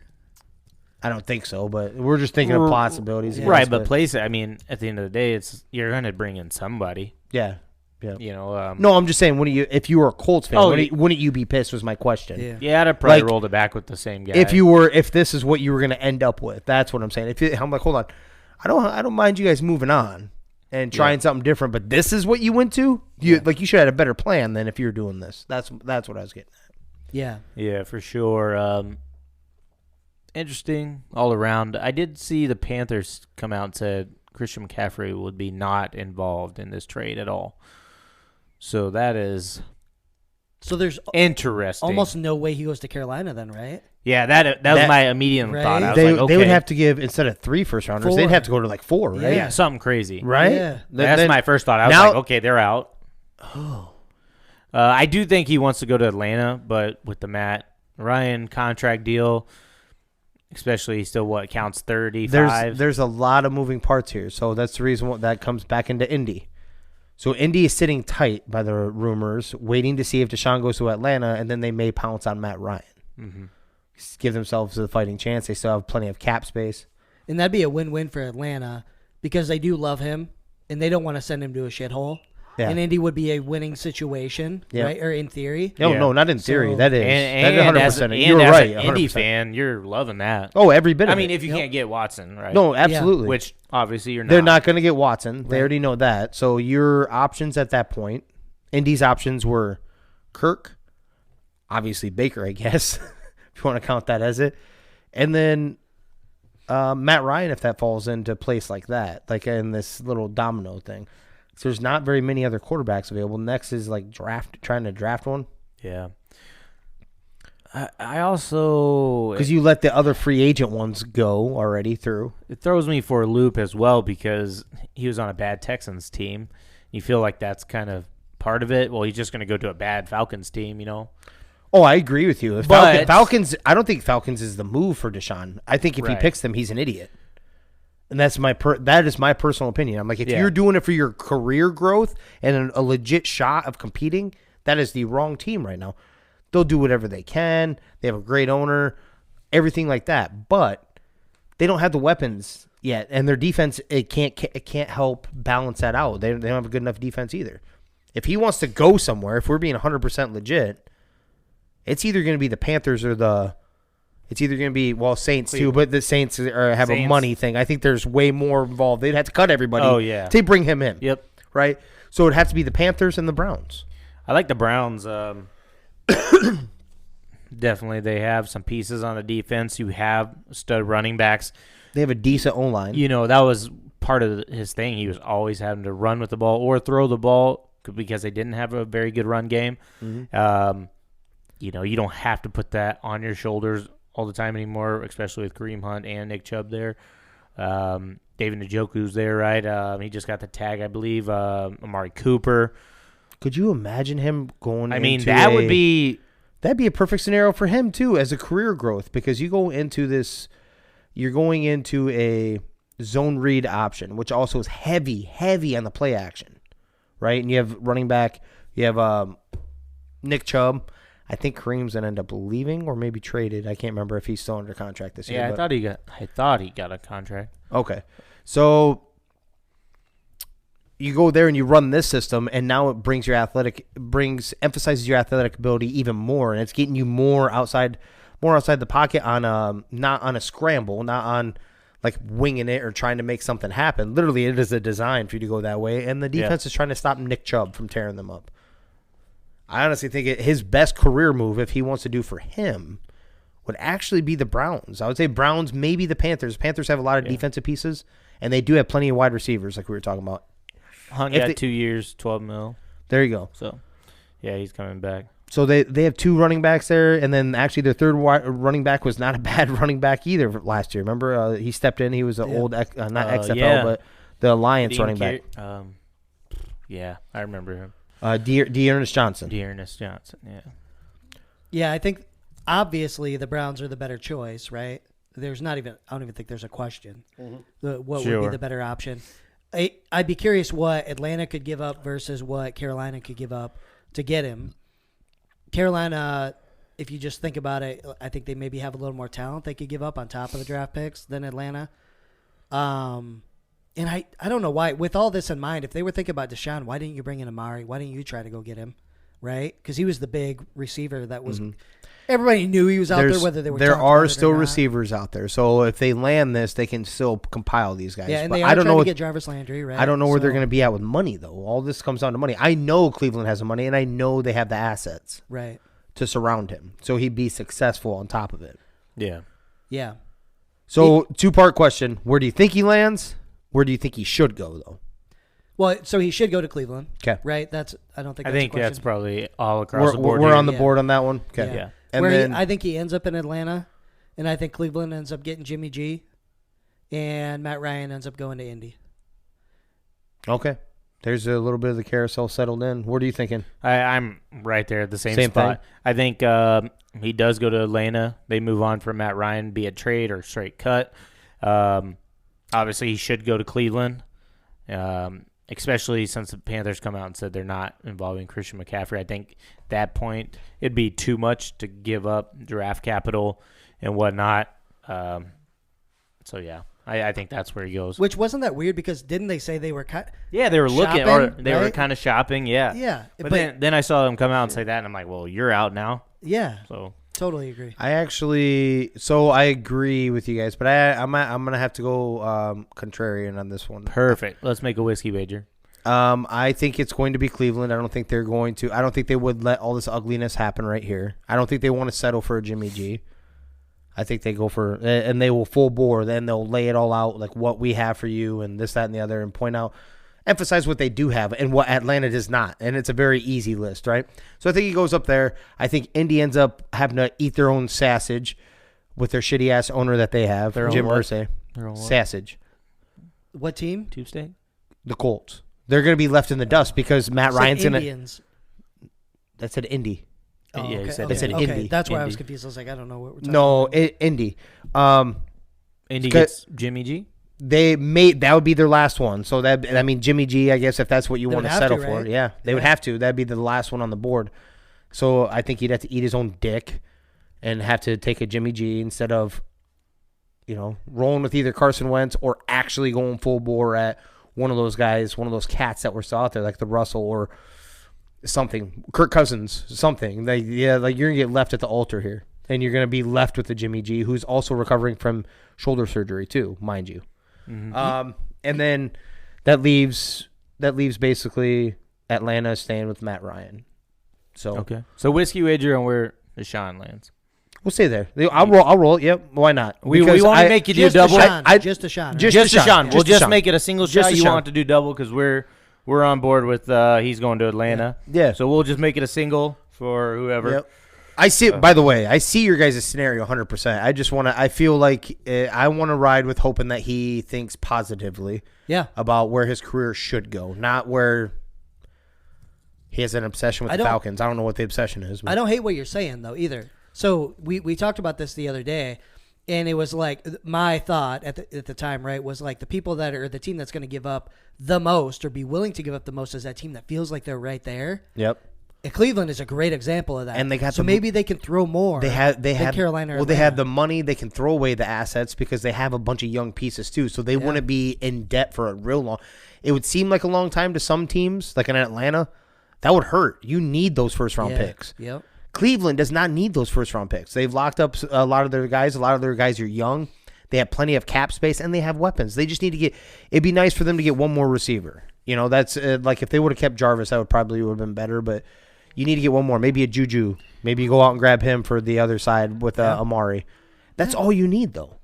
I don't think so, but we're just thinking of possibilities. Yeah. Right, but place it. I mean, at the end of the day, you're going to bring in somebody. Yeah. You know. No, I'm just saying. If you were a Colts fan, wouldn't you be pissed? Was my question. Yeah. I'd have probably rolled it back with the same guy. If this is what you were going to end up with, that's what I'm saying. I'm like, hold on, I don't mind you guys moving on and trying something different, but this is what you went to. You should have had a better plan than if you were doing this. That's what I was getting at. Yeah. Yeah, for sure. Interesting all around. I did see the Panthers come out and said Christian McCaffrey would be not involved in this trade at all. So that is there's interesting. Almost no way he goes to Carolina then, right? Yeah, that was my immediate right? thought. I was They like, okay. would have to give, instead of 3 first rounders, 4. they'd have to go to like 4, right? Yeah, something crazy. Right? Yeah. That's my first thought. I was like, okay, they're out. I do think he wants to go to Atlanta, but with the Matt Ryan contract deal, especially he still counts 35. There's a lot of moving parts here, so that's the reason that comes back into Indy. So Indy is sitting tight by the rumors, waiting to see if Deshaun goes to Atlanta, and then they may pounce on Matt Ryan. Mm-hmm. Give themselves a fighting chance. They still have plenty of cap space. And that'd be a win-win for Atlanta because they do love him, and they don't want to send him to a shithole. Yeah. And Indy would be a winning situation, right? Or in theory. No, not in theory. That is. And 100%. You're right. As an Indy fan, you're loving that. Oh, every bit of it. I mean, if you can't get Watson, right? No, absolutely. Which, obviously, you're not. They're not going to get Watson. They already know that. So your options at that point, Indy's options were Kirk, obviously Baker, I guess, if you want to count that as it, and then Matt Ryan, if that falls into place like that, like in this little domino thing. So there's not very many other quarterbacks available. Next is like trying to draft one. Yeah. I also... Because you let the other free agent ones go already through. It throws me for a loop as well because he was on a bad Texans team. You feel like that's kind of part of it. Well, he's just going to go to a bad Falcons team, you know? Oh, I agree with you. If But- Falcons, I don't think Falcons is the move for Deshaun. I think if he Right. picks them, he's an idiot. And that is my personal opinion. I'm like, if Yeah. you're doing it for your career growth and a legit shot of competing, that is the wrong team right now. They'll do whatever they can. They have a great owner, everything like that. But they don't have the weapons yet, and their defense it can't help balance that out. They don't have a good enough defense either. If he wants to go somewhere, if we're being 100% legit, it's either going to be the Panthers or it's either going to be, Saints too, but the Saints have a Saints. money thing. I think there's way more involved. They'd have to cut everybody Oh, yeah. to bring him in. Yep. Right? So it'd have to be the Panthers and the Browns. I like the Browns. Definitely, they have some pieces on the defense. You have stud running backs. They have a decent O-line. You know, that was part of his thing. He was always having to run with the ball or throw the ball because they didn't have a very good run game. Mm-hmm. You know, you don't have to put that on your shoulders all the time anymore, especially with Kareem Hunt and Nick Chubb there. David Njoku's there, right? He just got the tag, I believe. Amari Cooper. Could you imagine him going That'd be a perfect scenario for him too as a career growth, because you go into this, you're going into a zone read option, which also is heavy on the play action, right? And you have running back, you have Nick Chubb. I think Kareem's gonna end up leaving or maybe traded. I can't remember if he's still under contract this year. Yeah, but- I thought he got a contract. Okay. So you go there and you run this system, and now it emphasizes your athletic ability even more, and it's getting you more outside the pocket on not on a scramble, not on like winging it or trying to make something happen. Literally, it is a design for you to go that way, and the defense is trying to stop Nick Chubb from tearing them up. I honestly think his best career move, if he wants to do for him, would actually be the Browns. I would say Browns, maybe the Panthers. Panthers have a lot of defensive pieces, and they do have plenty of wide receivers, like we were talking about. Hunt If got they- 2 years, 12 mil. There you go. So, yeah, he's coming back. So they have two running backs there, and then actually their third running back was not a bad running back either last year. Remember, he stepped in. He was an old, not XFL, yeah. but the Alliance running back. Yeah, I remember him. Dearness Johnson. Dearness Johnson, yeah. Yeah, I think obviously the Browns are the better choice, right? I don't even think there's a question. What would Sure. be the better option? I'd be curious what Atlanta could give up versus what Carolina could give up to get him. Carolina, if you just think about it, I think they maybe have a little more talent they could give up on top of the draft picks than Atlanta. And I don't know why, with all this in mind, if they were thinking about Deshaun, why didn't you bring in Amari? Why didn't you try to go get him? Right? Because he was the big receiver that was everybody knew he was out there, whether they were There talking about are it still or not. receivers out there. So if they land this, they can still compile these guys. Yeah, and But they are I don't trying know to get Jarvis Landry, right? I don't know where they're So- going to be at with money, though. All this comes down to money. I know Cleveland has the money, and I know they have the assets Right. to surround him, so he'd be successful on top of it. Yeah. Yeah. So, two-part question. Where do you think he lands? Where do you think he should go, though? Well, so he should go to Cleveland. 'Kay. Right? I don't think I that's think a question. that's probably all across the board. We're here. on the Yeah. board on that one? Okay. Yeah. And Where then, I think he ends up in Atlanta, and I think Cleveland ends up getting Jimmy G, and Matt Ryan ends up going to Indy. okay. There's a little bit of the carousel settled in. What are you thinking? I'm right there at the same Same spot. I think he does go to Atlanta. They move on from Matt Ryan, be it trade or straight cut. Obviously, he should go to Cleveland, especially since the Panthers come out and said they're not involving Christian McCaffrey. I think at that point it'd be too much to give up draft capital and whatnot. So, yeah. I think that's where he goes. Which wasn't that weird because didn't they say they were Yeah, they were looking, shopping, or they were right? kind of shopping. Yeah, Yeah, But then I saw them come out and say that, and I'm like, well, you're out now. yeah, So totally agree. I agree with you guys, but I'm going to have to go contrarian on this one. perfect. Let's make a whiskey wager. I think it's going to be Cleveland. I don't think they're going to. I don't think they would let all this ugliness happen right here. I don't think they want to settle for a Jimmy G. I think they go for, and they will full bore. Then they'll lay it all out, like what we have for you and this, that, and the other, and point out, emphasize what they do have and what Atlanta does not. And it's a very easy list, right? So I think he goes up there. I think Indy ends up having to eat their own sausage with their shitty ass owner that they have, Their own Jim what? Irsay. Their own what? Sausage. What team? Tube steak? The Colts. They're going to be left in the dust because Matt Ryan's going to. Indians. That said Indy. Oh, Yeah, he okay, said okay, It said okay. Indy. That's why I was Indy. confused. I was like, I don't know what we're talking No, about. Indy. Indy Scott- gets Jimmy G. They made that would be their last one. So that I mean Jimmy G, I guess if that's what you They want would to have settle to, for, right? yeah, they would Yeah. have to. That'd be the last one on the board. So I think he'd have to eat his own dick and have to take a Jimmy G instead of, rolling with either Carson Wentz or actually going full bore at one of those guys, one of those cats that were still out there, like the Russell or something, Kirk Cousins, something. Like you're gonna get left at the altar here, and you're gonna be left with the Jimmy G, who's also recovering from shoulder surgery too, mind you. Mm-hmm. And then that leaves basically Atlanta staying with Matt Ryan. So Okay. So whiskey wager on where Deshaun lands. we'll stay there. I'll roll. Yep. Why not? We Because want to I- make you do Just double. Deshaun. Just Deshaun. Right? Just Just Deshaun. Deshaun. We'll just Deshaun. make it a single Just shot. You Deshaun. want to do double because we're on board with he's going to Atlanta. Yeah. So we'll just make it a single for whoever. Yep. I see. By the way, I see your guys' scenario 100%. I just want to. I feel like I want to ride with hoping that he thinks positively Yeah. about where his career should go, not where he has an obsession with the Falcons. I don't know what the obsession is. But. I don't hate what you're saying though either. So we talked about this the other day, and it was like my thought at the time, right, was like the people that are the team that's going to give up the most or be willing to give up the most is that team that feels like they're right there. Yep. And Cleveland is a great example of that. And they got so maybe they can throw more. They have Carolina. Or well, they have Atlanta. the money. They can throw away the assets because they have a bunch of young pieces too. So they wouldn't be in debt for a real long. It would seem like a long time to some teams, like in Atlanta. That would hurt. You need those first round picks. Yep. Cleveland does not need those first round picks. They've locked up a lot of their guys. A lot of their guys are young. They have plenty of cap space and they have weapons. They just need to get. It'd be nice for them to get one more receiver. That's like if they would have kept Jarvis, that would have been better. But you need to get one more. Maybe a Juju. Maybe you go out and grab him for the other side with Amari. That's all you need, though.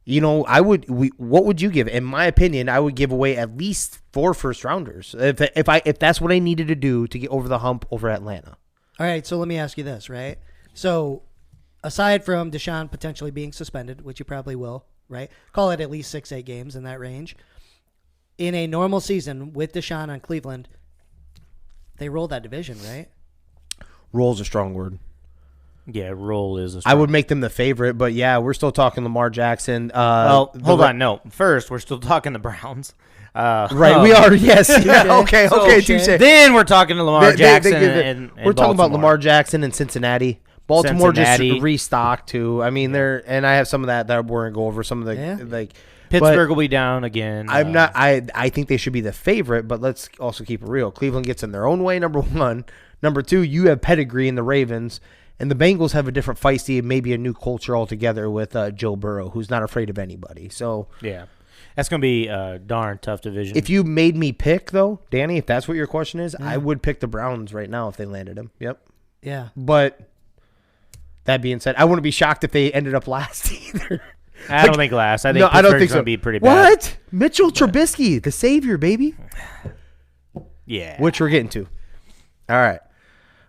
What would you give? In my opinion, I would give away at least 4 first rounders if that's what I needed to do to get over the hump over Atlanta. All right, so let me ask you this, right? So aside from Deshaun potentially being suspended, which you probably will, right? Call it at least 6-8 games in that range. In a normal season with Deshaun on Cleveland, they roll that division, right? Roll's a strong word. Yeah, roll is. I would make them the favorite, but yeah, we're still talking Lamar Jackson. Hold on. No, first we're still talking the Browns. Right, we are. Yes. Yeah, okay. Touche. Then we're talking to Lamar Jackson. And we're talking about Baltimore. Lamar Jackson and Cincinnati. Baltimore Cincinnati. just restocked too. I mean, and I have some of that we're gonna go over. Some of the Pittsburgh will be down again. I'm not. I think they should be the favorite, but let's also keep it real. Cleveland gets in their own way. Number one. Number two, you have pedigree in the Ravens, and the Bengals have a different feisty, maybe a new culture altogether with Joe Burrow, who's not afraid of anybody. So yeah, that's gonna be a darn tough division. if you made me pick, though, Danny, if that's what your question is, I would pick the Browns right now if they landed him. Yep. Yeah. But that being said, I wouldn't be shocked if they ended up last either. I don't think last. I think I don't think so. Gonna be pretty bad. What? Mitchell Trubisky, the savior, baby. Yeah. Which we're getting to. All right.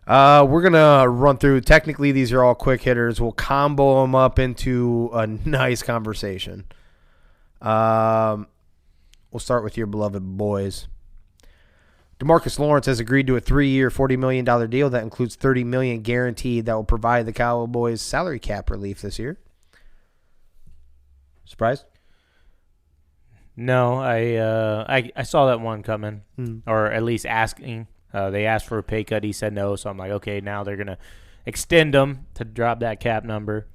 We're going to run through. Technically, these are all quick hitters. We'll combo them up into a nice conversation. We'll start with your beloved boys. DeMarcus Lawrence has agreed to a 3-year, $40 million deal that includes $30 million guaranteed that will provide the Cowboys salary cap relief this year. Surprised? No, I saw that one coming, or at least asking. They asked for a pay cut. He said no, so I'm like, okay, now they're gonna extend him to drop that cap number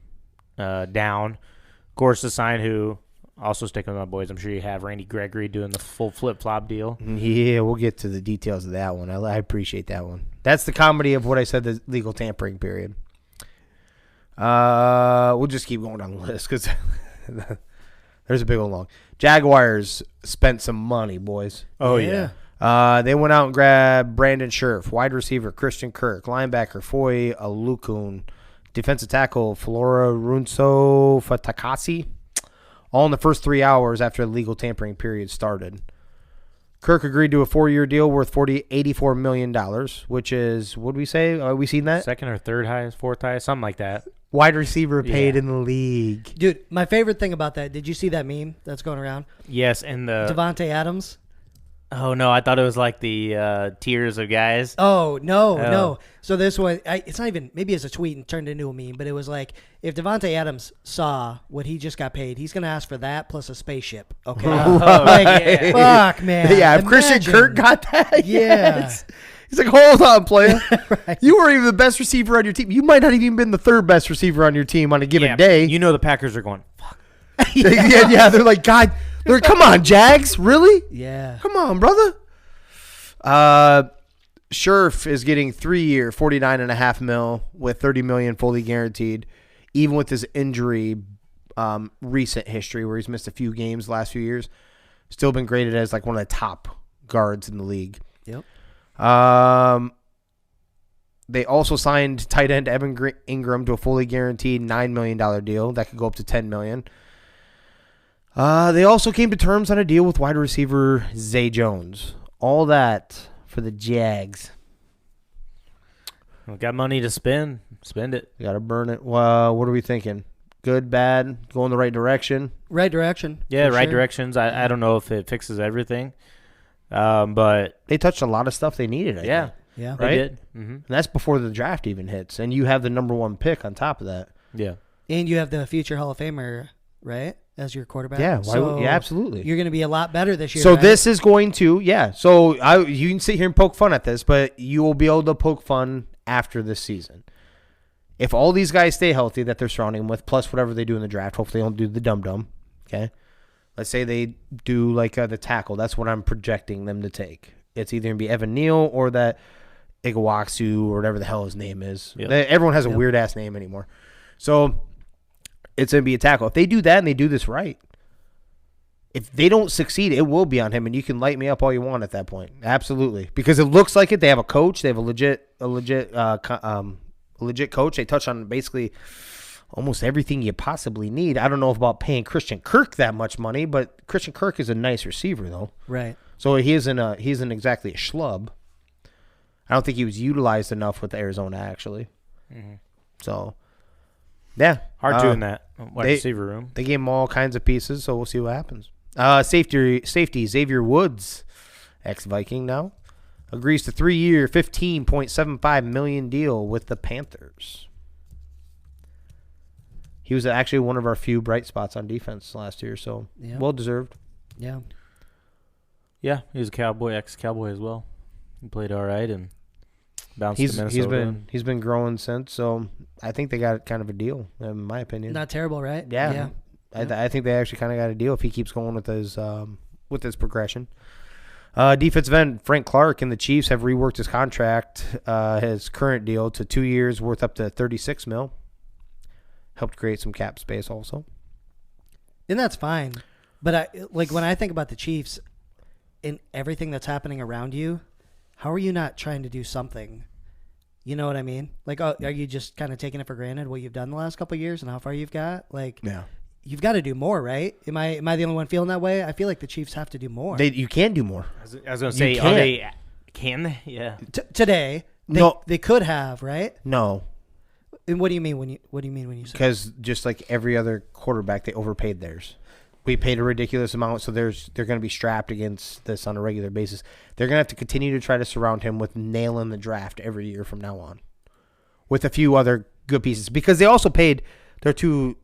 down. Of course, to sign who. Also sticking with my boys. I'm sure you have Randy Gregory doing the full flip-flop deal. Yeah, we'll get to the details of that one. I appreciate that one. That's the comedy of what I said, the legal tampering period. We'll just keep going down the list because there's a big old long. Jaguars spent some money, boys. Oh, yeah. They went out and grabbed Brandon Scherf, wide receiver Christian Kirk, linebacker Foy Alukun, defensive tackle Flora Runso Fatakasi, all in the first 3 hours after the legal tampering period started. Kirk agreed to a 4-year deal worth $84 million, which is, what did we say? We seen that? Second or third highest, fourth highest, something like that. Wide receiver paid in the league. Dude, my favorite thing about that, did you see that meme that's going around? Yes, and the Devontae Adams. Oh, no, I thought it was like the tiers of guys. Oh, no. So this one, it's not even, maybe it's a tweet and turned into a meme, but it was like, if Devontae Adams saw what he just got paid, he's going to ask for that plus a spaceship. Okay. Like, fuck, man. Yeah, if Christian Kirk got that, Yeah. He's like, hold on, player. Right. You weren't even the best receiver on your team. You might not even been the third best receiver on your team on a given day. You know the Packers are going, fuck. yeah, they're like, God, come on, Jags, really? Yeah. Come on, brother. Scherf is getting 3-year, $49.5 million with $30 million fully guaranteed, even with his injury recent history where he's missed a few games the last few years. Still been graded as like one of the top guards in the league. Yep. They also signed tight end Evan Ingram to a fully guaranteed $9 million deal that could go up to $10 million. They also came to terms on a deal with wide receiver Zay Jones. All that for the Jags. We got money to spend. Spend it. You got to burn it. Well, what are we thinking? Good, bad, go in the right direction? Right direction. Yeah, right sure. directions. I don't know if it fixes everything, but They touched a lot of stuff they needed, I think. Yeah. they Right? did. Mm-hmm. And that's before the draft even hits. And you have the number 1 pick on top of that. Yeah. And you have the future Hall of Famer, right, as your quarterback. Yeah, So yeah, absolutely. You're going to be a lot better this year. So right? this is going to, so you can sit here and poke fun at this, but you will be able to poke fun after this season. If all these guys stay healthy that they're surrounding them with, plus whatever they do in the draft, hopefully they don't do the dum-dum, okay? Let's say they do like the tackle. That's what I'm projecting them to take. It's either going to be Evan Neal or that Igawaksu or whatever the hell his name is. Yep. Everyone has a weird-ass name anymore. So it's going to be a tackle. If they do that and they do this right, if they don't succeed, it will be on him, and you can light me up all you want at that point. Absolutely. Because it looks like it. They have a coach. They have a legit coach. They touch on basically almost everything you possibly need. I don't know about paying Christian Kirk that much money, but Christian Kirk is a nice receiver, though. Right. So he isn't exactly a schlub. I don't think he was utilized enough with Arizona, actually. Mm-hmm. So, yeah. Hard doing that wide they- receiver room. They gave him all kinds of pieces, so we'll see what happens. Safety Xavier Woods, ex-Viking now, agrees to 3-year, $15.75 million deal with the Panthers. He was actually one of our few bright spots on defense last year, so well-deserved. Yeah. Yeah, he was a Cowboy, ex-Cowboy as well. He played all right and bounced to Minnesota. He's been growing since, so I think they got kind of a deal, in my opinion. Not terrible, right? Yeah. I think they actually kind of got a deal if he keeps going with his progression. Defensive end Frank Clark and the Chiefs have reworked his contract, his current deal, to 2 years worth up to $36 million. Helped create some cap space also. And that's fine. But when I think about the Chiefs and everything that's happening around you, how are you not trying to do something? You know what I mean? Like, are you just kind of taking it for granted what you've done the last couple of years and how far you've got? Like, Yeah. You've got to do more, right? Am I the only one feeling that way? I feel like the Chiefs have to do more. You can do more. I was going to say, can they? Yeah. Today, they could have, right? No. And what do you mean when you say? Because just like every other quarterback, they overpaid theirs. We paid a ridiculous amount, so they're going to be strapped against this on a regular basis. They're going to have to continue to try to surround him with nailing the draft every year from now on, with a few other good pieces. Because they also paid their 2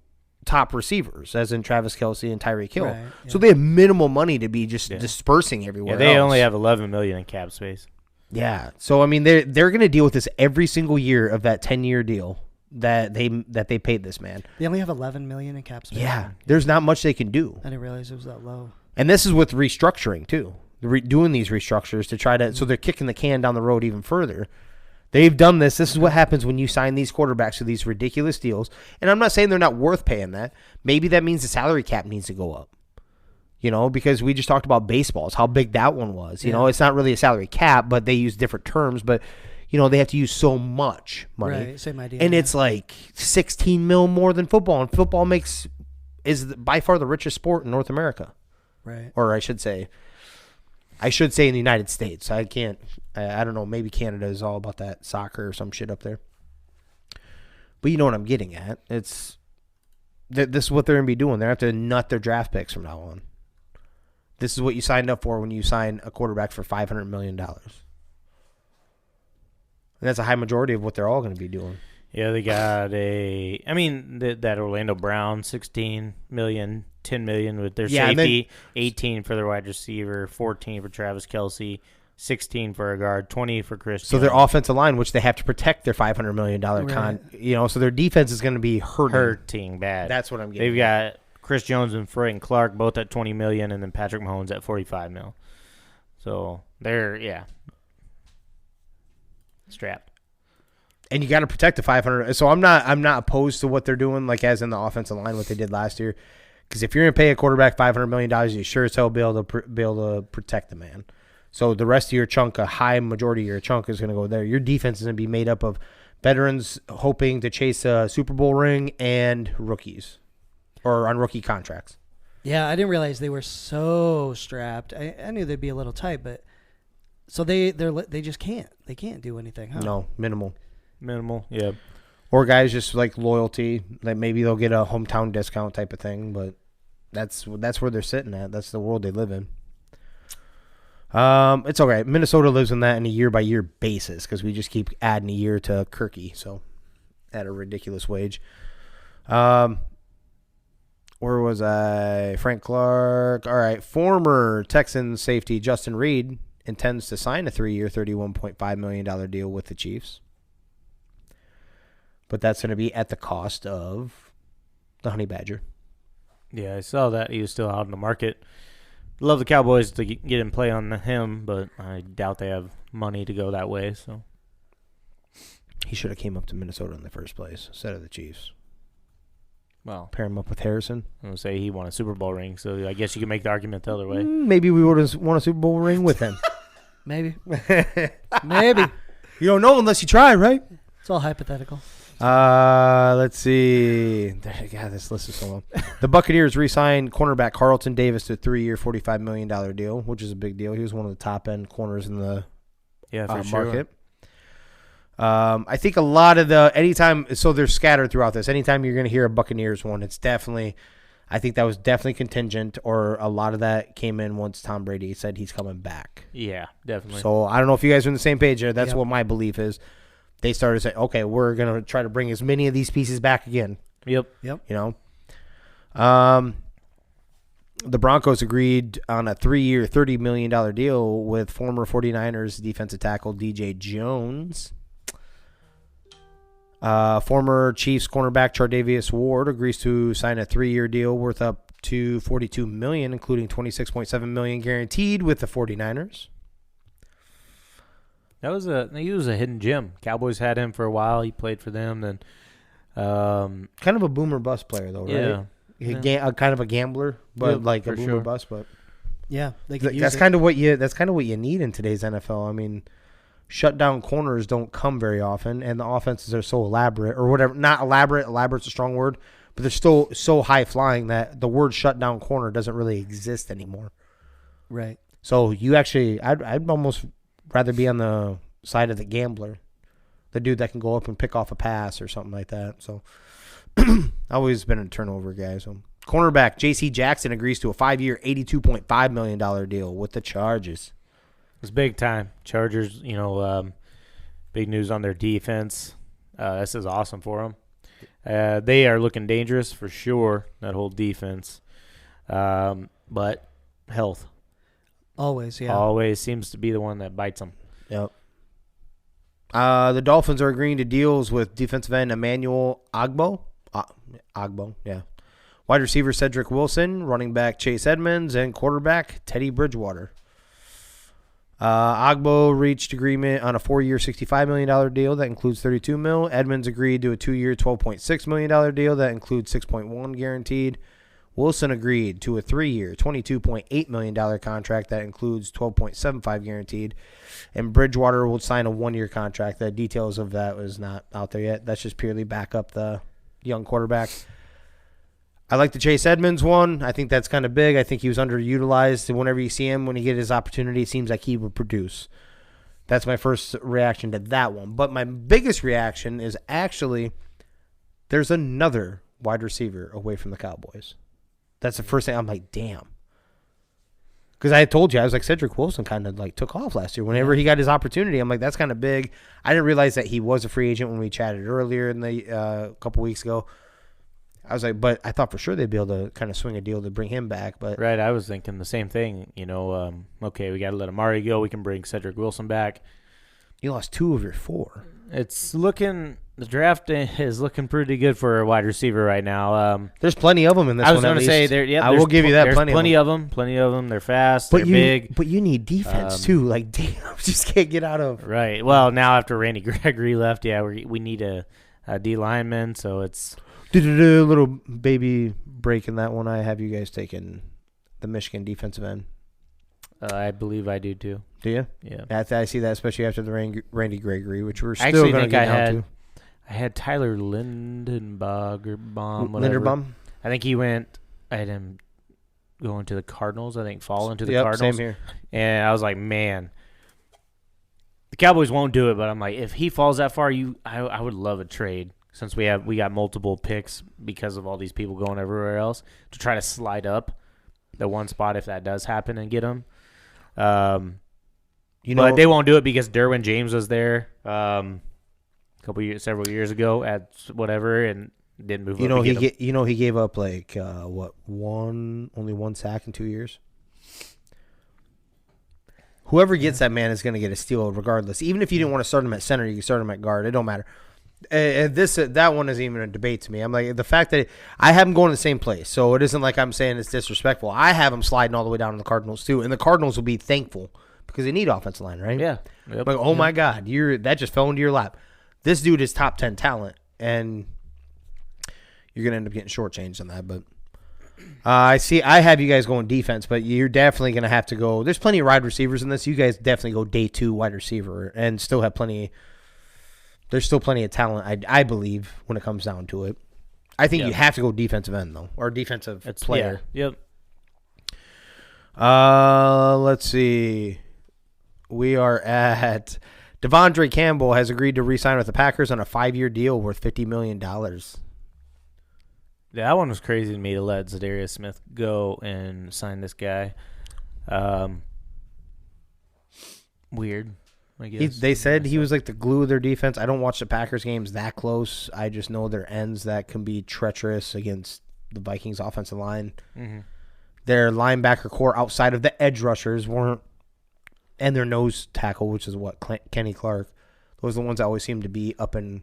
top receivers, as in Travis Kelce and Tyreek Hill. Right, yeah. So they have minimal money to be just dispersing everywhere. Yeah, they else. only have $11 million in cap space. Yeah. So I mean, they're going to deal with this every single year of that 10-year deal that they paid this man. They only have $11 million in cap space. Yeah. There's not much they can do. I didn't realize it was that low. And this is with restructuring too. They're doing these restructures to try to, so they're kicking the can down the road even further. They've done this. This is what happens when you sign these quarterbacks to these ridiculous deals. And I'm not saying they're not worth paying that. Maybe that means the salary cap needs to go up. You know, because we just talked about baseballs, how big that one was. You know, it's not really a salary cap, but they use different terms. But, you know, they have to use so much money. Right, same idea. And it's like $16 million more than football. And football is by far the richest sport in North America. Right. Or I should say in the United States. I don't know, maybe Canada is all about that soccer or some shit up there. But you know what I'm getting at. This is what they're going to be doing. They have to nut their draft picks from now on. This is what you signed up for when you sign a quarterback for $500 million. And that's a high majority of what they're all going to be doing. Yeah, they got that Orlando Brown, $16 million, $10 million with their safety, 18 for their wide receiver, 14 for Travis Kelce, 16 for a guard, 20 for Chris Jones. So their offensive line, which they have to protect their $500 million so their defense is going to be hurting bad. That's what I'm getting. They've got Chris Jones and Frank Clark both at $20 million, and then Patrick Mahomes at $45 million. So they're strapped. And you got to protect the 500. So I'm not opposed to what they're doing, like as in the offensive line, what they did last year. Because if you're going to pay a quarterback $500 million, you sure as hell be able to protect the man. So the rest of your chunk, a high majority of your chunk is going to go there. Your defense is going to be made up of veterans hoping to chase a Super Bowl ring and rookies or on rookie contracts. Yeah, I didn't realize they were so strapped. I knew they'd be a little tight, but so they just can't. They can't do anything, huh? No, minimal. Yeah. Or guys just like loyalty, like maybe they'll get a hometown discount type of thing, but that's where they're sitting at. That's the world they live in. It's okay. Minnesota lives in that in a year-by-year basis because we just keep adding a year to Kirky, so at a ridiculous wage. Where was I? Frank Clark. All right. Former Texans safety Justin Reed intends to sign a 3-year, $31.5 million deal with the Chiefs. But that's going to be at the cost of the Honey Badger. Yeah, I saw that he was still out in the market. Love the Cowboys to get in play on him, but I doubt they have money to go that way. So he should have came up to Minnesota in the first place instead of the Chiefs. Well, pair him up with Harrison. I'm going to say he won a Super Bowl ring, so I guess you can make the argument the other way. Maybe we would have won a Super Bowl ring with him. Maybe. Maybe. You don't know unless you try, right? It's all hypothetical. Let's see. God, this list is so long. The Buccaneers re-signed cornerback Carlton Davis to a 3-year, $45 million deal, which is a big deal. He was one of the top-end corners in the market. I think a lot of so they're scattered throughout this. Anytime you're going to hear a Buccaneers one, I think that was definitely contingent, or a lot of that came in once Tom Brady said he's coming back. Yeah, definitely. So I don't know if you guys are on the same page there. That's what my belief is. They started saying, okay, we're going to try to bring as many of these pieces back again. Yep. You know? The Broncos agreed on a 3-year, $30 million deal with former 49ers defensive tackle DJ Jones. Former Chiefs cornerback Chardavius Ward agrees to sign a 3-year deal worth up to $42 million, including $26.7 million guaranteed with the 49ers. He was a hidden gem. Cowboys had him for a while. He played for them. Then, kind of a boomer bust player though, right? Yeah. Kind of a gambler, but a boomer bust. But yeah, that's kind of what you need in today's NFL. I mean, shutdown corners don't come very often, and the offenses are so elaborate or whatever. Not elaborate. Elaborate's a strong word, but they're still so high flying that the word shutdown corner doesn't really exist anymore. Right. So I'd almost rather be on the side of the gambler, the dude that can go up and pick off a pass or something like that. So I've always been a turnover guy. So cornerback J.C. Jackson agrees to a 5-year, $82.5 million deal with the Chargers. It's big time. Chargers, big news on their defense. This is awesome for them. They are looking dangerous for sure, that whole defense. But health. Always, yeah. Always seems to be the one that bites them. Yep. The Dolphins are agreeing to deals with defensive end Emmanuel Ogbo. Ogbo, yeah. Wide receiver Cedric Wilson, running back Chase Edmonds, and quarterback Teddy Bridgewater. Ogbo reached agreement on a 4-year, $65 million deal that includes $32 million. Edmonds agreed to a 2-year, $12.6 million deal that includes $6.1 guaranteed. Wilson agreed to a 3-year, $22.8 million contract that includes $12.75 guaranteed. And Bridgewater will sign a 1-year contract. The details of that was not out there yet. That's just purely back up the young quarterback. I like the Chase Edmonds one. I think that's kind of big. I think he was underutilized. And whenever you see him, when he get his opportunity, it seems like he would produce. That's my first reaction to that one. But my biggest reaction is actually there's another wide receiver away from the Cowboys. That's the first thing. I'm like, damn. Because I told you, I was like, Cedric Wilson kind of like took off last year. Whenever he got his opportunity, I'm like, that's kind of big. I didn't realize that he was a free agent when we chatted earlier in the couple weeks ago. I was like, but I thought for sure they'd be able to kind of swing a deal to bring him back. But Right, I was thinking the same thing. Okay, we got to let Amari go. We can bring Cedric Wilson back. you lost 2 of your 4. It's looking – the draft is looking pretty good for a wide receiver right now. There's plenty of them in this one. I was going to say, I will give you that. There's plenty of them. Plenty of them. They're fast. They're big. But you need defense too. Like, damn, just can't get out of. Right. Well, now after Randy Gregory left, we need a D lineman, so it's Little baby break in that one. I have you guys taking the Michigan defensive end. I believe I do too. Do you? Yeah. I see that, especially after the Randy Gregory, which we're I still going to get down to. I had Tyler Linderbaum. I think he went. I had him going to the Cardinals. I think fall into the Cardinals. Same here. And I was like, man, the Cowboys won't do it. But I'm like, if he falls that far, I would love a trade since we got multiple picks because of all these people going everywhere else to try to slide up the one spot if that does happen and get him. But they won't do it because Derwin James was there. Several years ago at whatever and didn't move up. He gave up like only one sack in 2 years. Whoever gets that man is going to get a steal regardless. Even if you didn't want to start him at center, you can start him at guard. It don't matter. That one isn't even a debate to me. I'm like, the fact that I have him going to the same place, so it isn't like I'm saying it's disrespectful. I have him sliding all the way down to the Cardinals too, and the Cardinals will be thankful because they need offensive line, right? Yeah. Yep. Like, oh my God, that just fell into your lap. This dude is top 10 talent, and you're going to end up getting shortchanged on that. But I have you guys going defense, but you're definitely going to have to go. There's plenty of wide receivers in this. You guys definitely go day 2 wide receiver and still have plenty. There's still plenty of talent, I believe, when it comes down to it. I think you have to go defensive end, though, or defensive player. Yeah. Yep. Let's see. We are at Devondre Campbell has agreed to re-sign with the Packers on a 5-year deal worth $50 million. Yeah, that one was crazy to me to let Zadarius Smith go and sign this guy. Weird, I guess. They said he was like the glue of their defense. I don't watch the Packers games that close. I just know their ends that can be treacherous against the Vikings offensive line. Mm-hmm. Their linebacker core outside of the edge rushers weren't. And their nose tackle, which is Kenny Clark. Those are the ones that always seem to be up in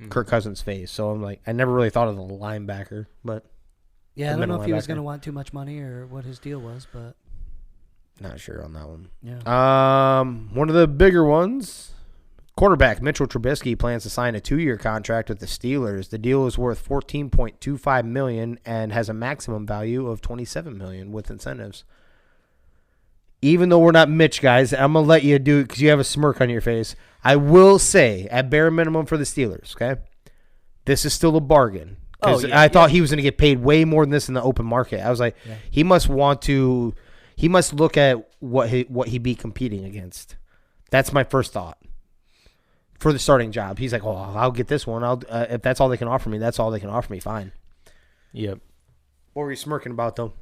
Kirk Cousins' face. So I'm like, I never really thought of the linebacker, but yeah, I don't know if he was going to want too much money or what his deal was, but not sure on that one. Yeah. One of the bigger ones, quarterback Mitchell Trubisky plans to sign a 2-year contract with the Steelers. The deal is worth $14.25 million and has a maximum value of $27 million with incentives. Even though we're not Mitch, guys, I'm going to let you do it because you have a smirk on your face. I will say, at bare minimum for the Steelers, okay, this is still a bargain. Because I thought he was going to get paid way more than this in the open market. I was like, he must look at what he be competing against. That's my first thought for the starting job. He's like, I'll get this one. If that's all they can offer me, that's all they can offer me. Fine. Yep. What were you smirking about, though?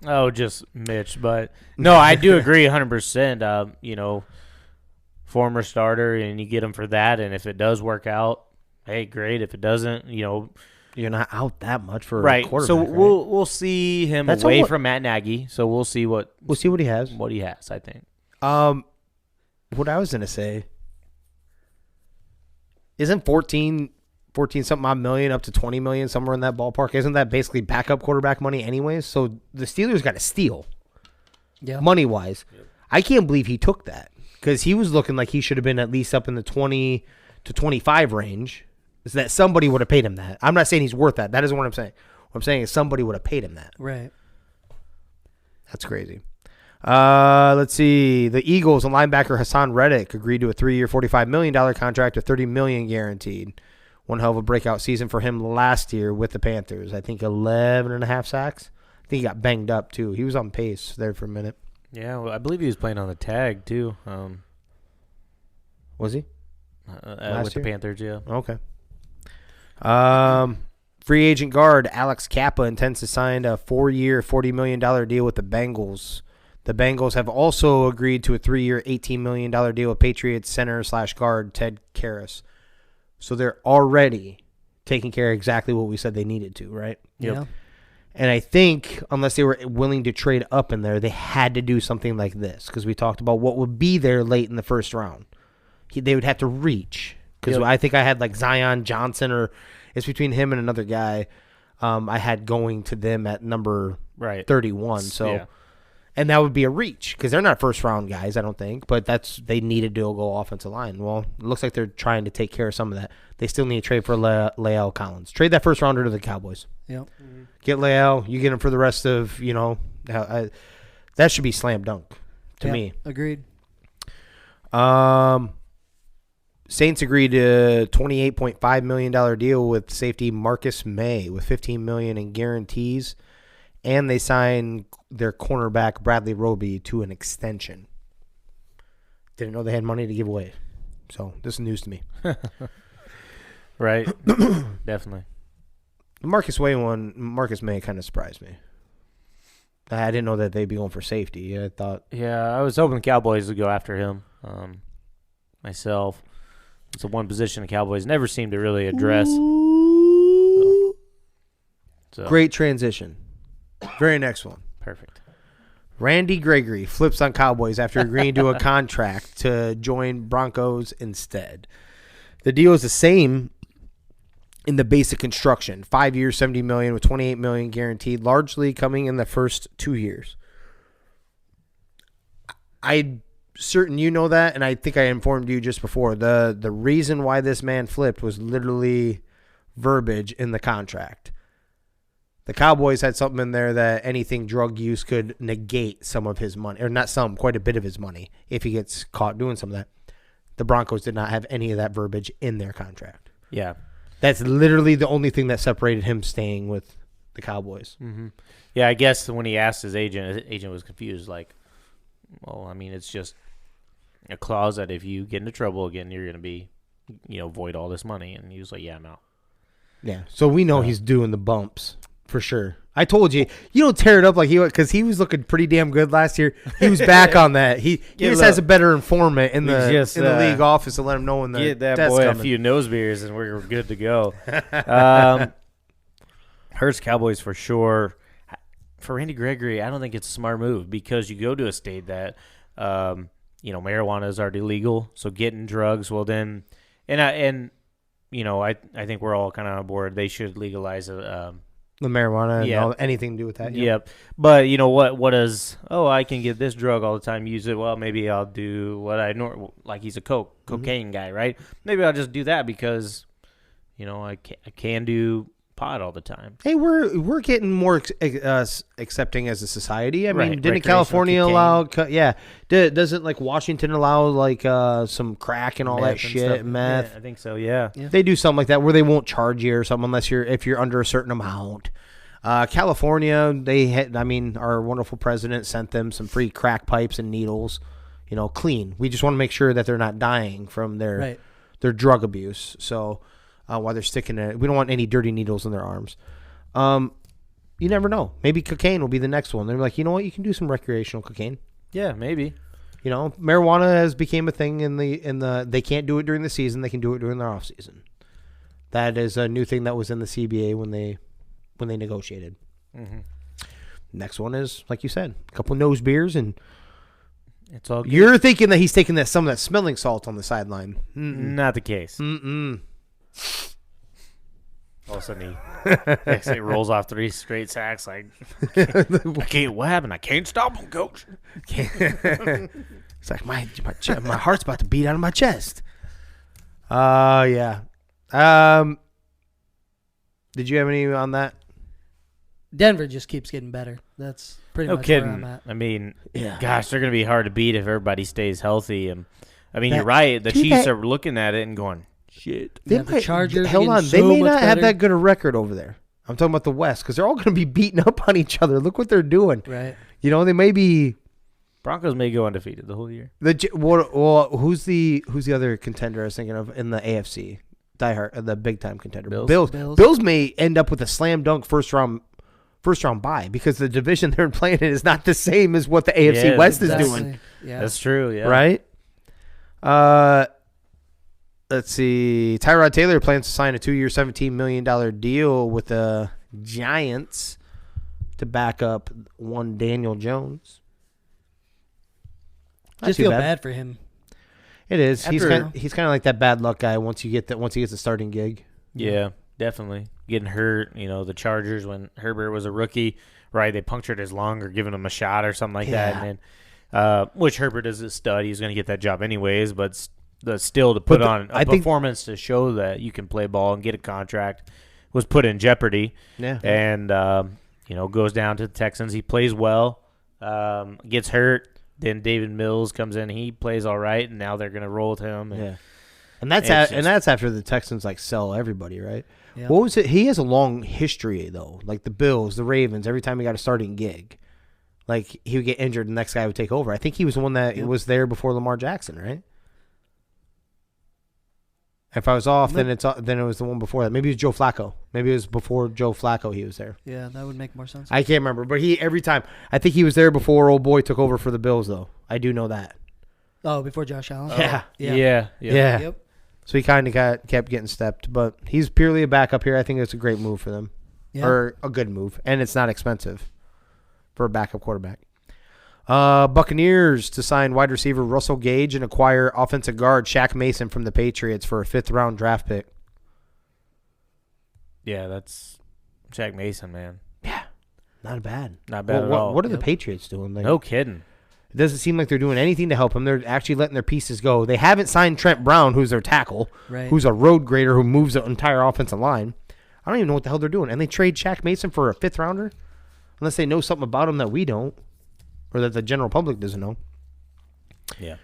Oh, just Mitch. But, no, I do agree 100%. Former starter, and you get him for that. And if it does work out, hey, great. If it doesn't, you're not out that much for right. a quarterback. So right? we'll see him away from Matt Nagy. So we'll see what he has. What he has, I think. What I was gonna say isn't 14 something odd million up to 20 million somewhere in that ballpark. Isn't that basically backup quarterback money anyways? So the Steelers got to steal, money wise. Yep. I can't believe he took that because he was looking like he should have been at least up in the 20 to 25 range. Is that somebody would have paid him that? I'm not saying he's worth that. That isn't what I'm saying. What I'm saying is somebody would have paid him that. Right. That's crazy. Let's see. The Eagles and linebacker Hassan Reddick agreed to a 3-year, $45 million contract with $30 million guaranteed. One hell of a breakout season for him last year with the Panthers. I think 11.5 sacks. I think he got banged up, too. He was on pace there for a minute. Yeah, well, I believe he was playing on the tag, too. Was he? With the Panthers, yeah. Okay. Free agent guard Alex Kappa intends to sign a 4-year, $40 million deal with the Bengals. The Bengals have also agreed to a 3-year, $18 million deal with Patriots center/guard Ted Karras. So they're already taking care of exactly what we said they needed to, right? Yeah. And I think unless they were willing to trade up in there, they had to do something like this because we talked about what would be there late in the first round. They would have to reach because I think I had like Zion Johnson, or it's between him and another guy I had going to them at number 31. So, and that would be a reach because they're not first round guys, I don't think, but they needed to go offensive line. Well, it looks like they're trying to take care of some of that. They still need to trade for Lael Collins. Trade that first rounder to the Cowboys. Yep. Get Lael. You get him for the rest of, that should be slam dunk to me. Agreed. Saints agreed to a $28.5 million deal with safety Marcus May with $15 million in guarantees, and they signed their cornerback Bradley Roby to an extension. Didn't know they had money to give away. So this is news to me. Right. Definitely. Marcus May kind of surprised me. I didn't know that they'd be going for safety. I thought. Yeah, I was hoping the Cowboys would go after him. Myself, it's the one position the Cowboys never seem to really address. So. Great transition. Very next one. Perfect. Randy Gregory flips on Cowboys after agreeing to a contract to join Broncos instead. The deal is the same in the basic construction. 5 years, $70 million with $28 million guaranteed, largely coming in the first 2 years. I'm certain you know that, and I think I informed you just before. The reason why this man flipped was literally verbiage in the contract. The Cowboys had something in there that anything drug use could negate some of his money, or not some, quite a bit of his money if he gets caught doing some of that. The Broncos did not have any of that verbiage in their contract. Yeah. That's literally the only thing that separated him staying with the Cowboys. Mm-hmm. Yeah, I guess when he asked his agent was confused, like, well, I mean, it's just a clause that if you get into trouble again, you're going to be, void all this money. And he was like, yeah, I'm out. Yeah, so we know he's doing the bumps. For sure. I told you, you don't tear it up like he was, because he was looking pretty damn good last year. He was back on that. He just has a better informant in the league office to let him know when the get that test boy coming. a few nose beers and we're good to go. Hurts Cowboys for sure. For Randy Gregory, I don't think it's a smart move because you go to a state that marijuana is already legal, so getting drugs, well then, I think we're all kind of on board. They should legalize the marijuana and anything to do with that. Yep. But you know what does, I can get this drug all the time, use it. Well, maybe I'll do what I know, like he's a cocaine guy, right? Maybe I'll just do that because, I can do pot all the time. Hey, we're getting more accepting as a society. I mean, didn't California allow? Doesn't like Washington allow like some crack and all that shit, meth? Yeah, I think so. Yeah. They do something like that where they won't charge you or something if you're under a certain amount. California, they had. I mean, our wonderful president sent them some free crack pipes and needles. Clean. We just want to make sure that they're not dying from their drug abuse. So. While they're sticking it. We don't want any dirty needles in their arms. You never know. Maybe cocaine will be the next one. They're like, you know what? You can do some recreational cocaine. Yeah, maybe. Marijuana has became a thing in the. They can't do it during the season. They can do it during their off season. That is a new thing that was in the CBA when they negotiated. Mm-hmm. Next one is like you said, a couple of nose beers and. It's all good. You're thinking that he's taking some of that smelling salt on the sideline. Not the case. All of a sudden he rolls off 3 straight sacks like, I can't, what happened? I can't stop him, coach. It's like my heart's about to beat out of my chest. Yeah. Did you have any on that? Denver just keeps getting better. That's pretty much where I'm at. I mean, gosh, they're going to be hard to beat if everybody stays healthy. And I mean, you're right. The Chiefs are looking at it and going, shit. The Chargers. Hold on, they may not have that good a record over there. I'm talking about the West because they're all going to be beating up on each other. Look what they're doing. Right. They may be. Broncos may go undefeated the whole year. Who's the other contender I was thinking of in the AFC? The big time contender. Bills may end up with a slam dunk first round first round bye because the division they're playing in is not the same as what the AFC West is doing. Yeah. That's true. Yeah. Right? Let's see. Tyrod Taylor plans to sign a 2-year, $17 million deal with the Giants to back up one Daniel Jones. Not Just too feel bad for him. It is. He's After- kind of like that bad luck guy once he gets a starting gig. Yeah, definitely. Getting hurt, the Chargers when Herbert was a rookie, right? They punctured his lung or given him a shot or something like that. And then, which Herbert is a stud. He's going to get that job anyways, but still to put on a performance to show that you can play ball and get a contract was put in jeopardy. Yeah. And, goes down to the Texans. He plays well, gets hurt. Then David Mills comes in. He plays all right, and now they're going to roll with him. And, and that's after the Texans sell everybody, right? Yeah. What was it? He has a long history though, like the Bills, the Ravens. Every time he got a starting gig, like he would get injured, the next guy would take over. I think he was the one that was there before Lamar Jackson, right? If I was off, then it was the one before that. Maybe it was Joe Flacco. Maybe it was before Joe Flacco he was there. Yeah, that would make more sense. I can't remember, but every time I think he was there before old boy took over for the Bills though. I do know that. Oh, before Josh Allen? Yeah. Yeah. Yep. So he kind of kept getting stepped, but he's purely a backup here. I think it's a great move for them, or a good move, and it's not expensive for a backup quarterback. Buccaneers to sign wide receiver Russell Gage and acquire offensive guard Shaq Mason from the Patriots for a 5th-round draft pick. Yeah, that's Shaq Mason, man. Yeah, not bad. Not bad at all. What are the Patriots doing? No kidding. It doesn't seem like they're doing anything to help him. They're actually letting their pieces go. They haven't signed Trent Brown, who's their tackle, who's a road grader who moves the entire offensive line. I don't even know what the hell they're doing. And they trade Shaq Mason for a 5th-rounder? Unless they know something about him that we don't, or that the general public doesn't know. Yeah.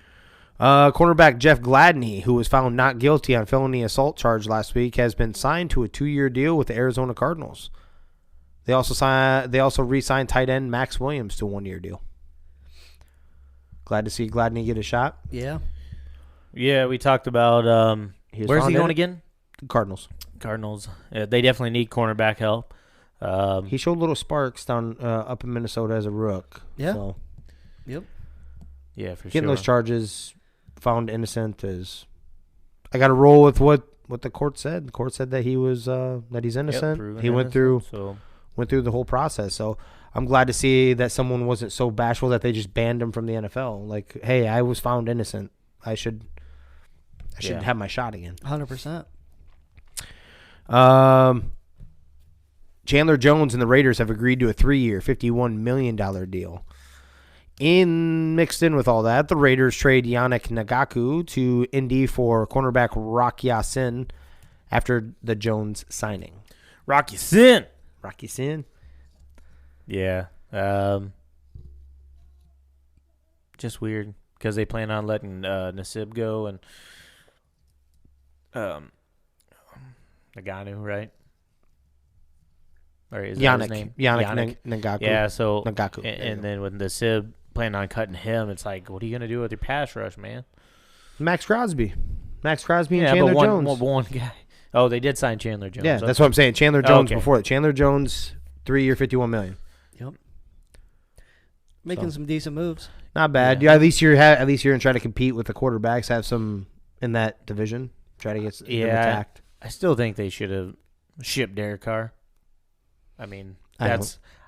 Cornerback Jeff Gladney, who was found not guilty on felony assault charge last week, has been signed to a 2-year deal with the Arizona Cardinals. They also re-signed tight end Max Williams to a 1-year deal. Glad to see Gladney get a shot. Yeah. Yeah, we talked about where's he going again? Cardinals. They definitely need cornerback help. He showed little sparks down up in Minnesota as a rook. Yeah. So. Yep. Yeah, for Getting sure. those charges found innocent is. I got to roll with what the court said. The court said that he was that he's innocent. Proven He went innocent, through the whole process. So I'm glad to see that someone wasn't so bashful that they just banned him from the NFL. Like, hey, I was found innocent. I should have my shot again. 100%. Chandler Jones and the Raiders have agreed to a 3-year, $51 million deal. Mixed in with all that, the Raiders trade Yannick Ngakoue to Indy for cornerback Rock Ya-Sin after the Jones signing. Rock Ya-Sin. Yeah. Just weird because they plan on letting Nassib go and Naganu, right? Or is that his name? Yannick Ngakoue. Yeah, so Ngakoue. And then with Nassib planning on cutting him, it's like, what are you going to do with your pass rush, man? Max Crosby and Chandler but Jones. one guy. Oh, they did sign Chandler Jones. Yeah, Okay. that's what I'm saying. Chandler Jones Okay. before that. Chandler Jones, 3-year, $51 million. Yep. Making some decent moves. Not bad. Yeah. Yeah, at least you're going to try to compete with the quarterbacks. Have some in that division. Try to get them attacked. I still think they should have shipped Derek Carr. I mean, I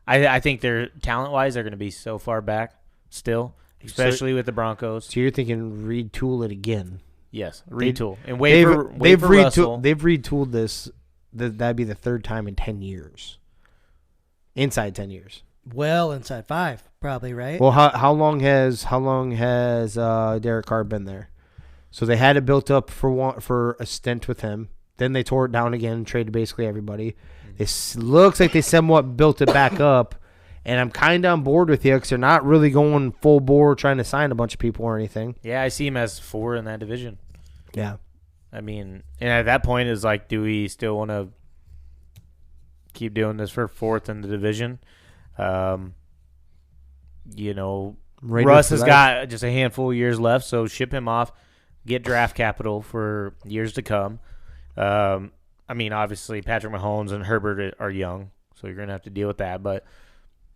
I think they're talent-wise, they're going to be so far back still, especially with the Broncos. So you're thinking retool it again? Yes, retool and wait for Russell. They've retooled this. That'd be the 3rd time in 10 years. Inside 10 years. Well, inside 5, probably, right? Well, how long has Derek Carr been there? So they had it built up for a stint with him. Then they tore it down again and traded basically everybody. It looks like they somewhat built it back up, and I'm kind of on board with you because they're not really going full bore trying to sign a bunch of people or anything. Yeah, I see him as 4 in that division. Yeah. I mean, and at that point, it's like, do we still want to keep doing this for 4th in the division? Raiders Russ has for got just a handful of years left, so ship him off, get draft capital for years to come. I mean, obviously, Patrick Mahomes and Herbert are young, so you're gonna have to deal with that. But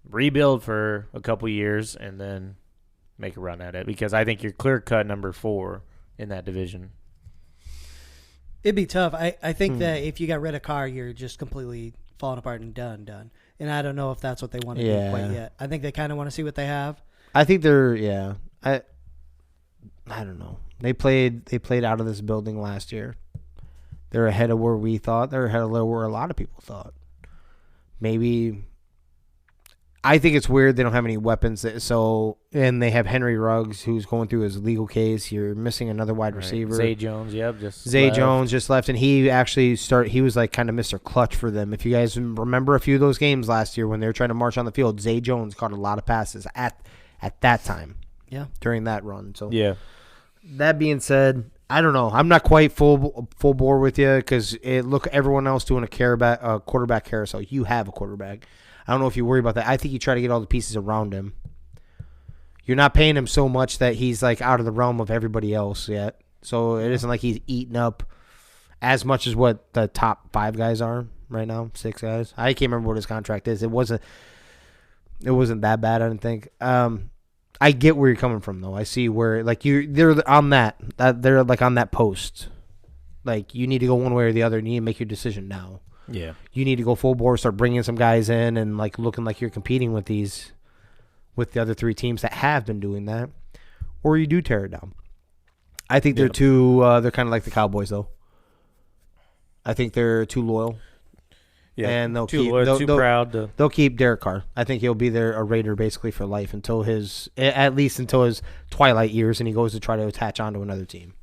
rebuild for a couple years and then make a run at it, because I think you're clear cut number 4 in that division. It'd be tough. I think that if you got rid of Carr, you're just completely falling apart and done. And I don't know if that's what they want to do quite yet. I think they kind of want to see what they have. I think they're I don't know. They played out of this building last year. They're ahead of where we thought. They're ahead of where a lot of people thought. Maybe. I think it's weird they don't have any weapons. And they have Henry Ruggs, who's going through his legal case. You're missing another wide receiver. Zay Jones, Jones just left, and he actually he was like kind of Mr. Clutch for them. If you guys remember a few of those games last year when they were trying to march on the field, Zay Jones caught a lot of passes at that time. Yeah. During that run. So yeah. That being said, I don't know. I'm not quite full bore with you because look, everyone else doing a quarterback carousel. You have a quarterback. I don't know if you worry about that. I think you try to get all the pieces around him. You're not paying him so much that he's like out of the realm of everybody else yet. So it isn't like he's eating up as much as what the top 5 guys are right now, 6 guys. I can't remember what his contract is. It wasn't that bad, I didn't think. I get where you're coming from though. I see where like they're on they're like on that post. Like you need to go one way or the other. You need to make your decision now. Yeah. You need to go full bore, start bringing some guys in and like looking like you're competing with the other 3 teams that have been doing that, or you do tear it down. I think they're they're kind of like the Cowboys though. I think they're too loyal. Yeah. And they'll too proud. They'll keep Derek Carr. I think he'll be a Raider basically for life at least until his twilight years, and he goes to try to attach onto another team.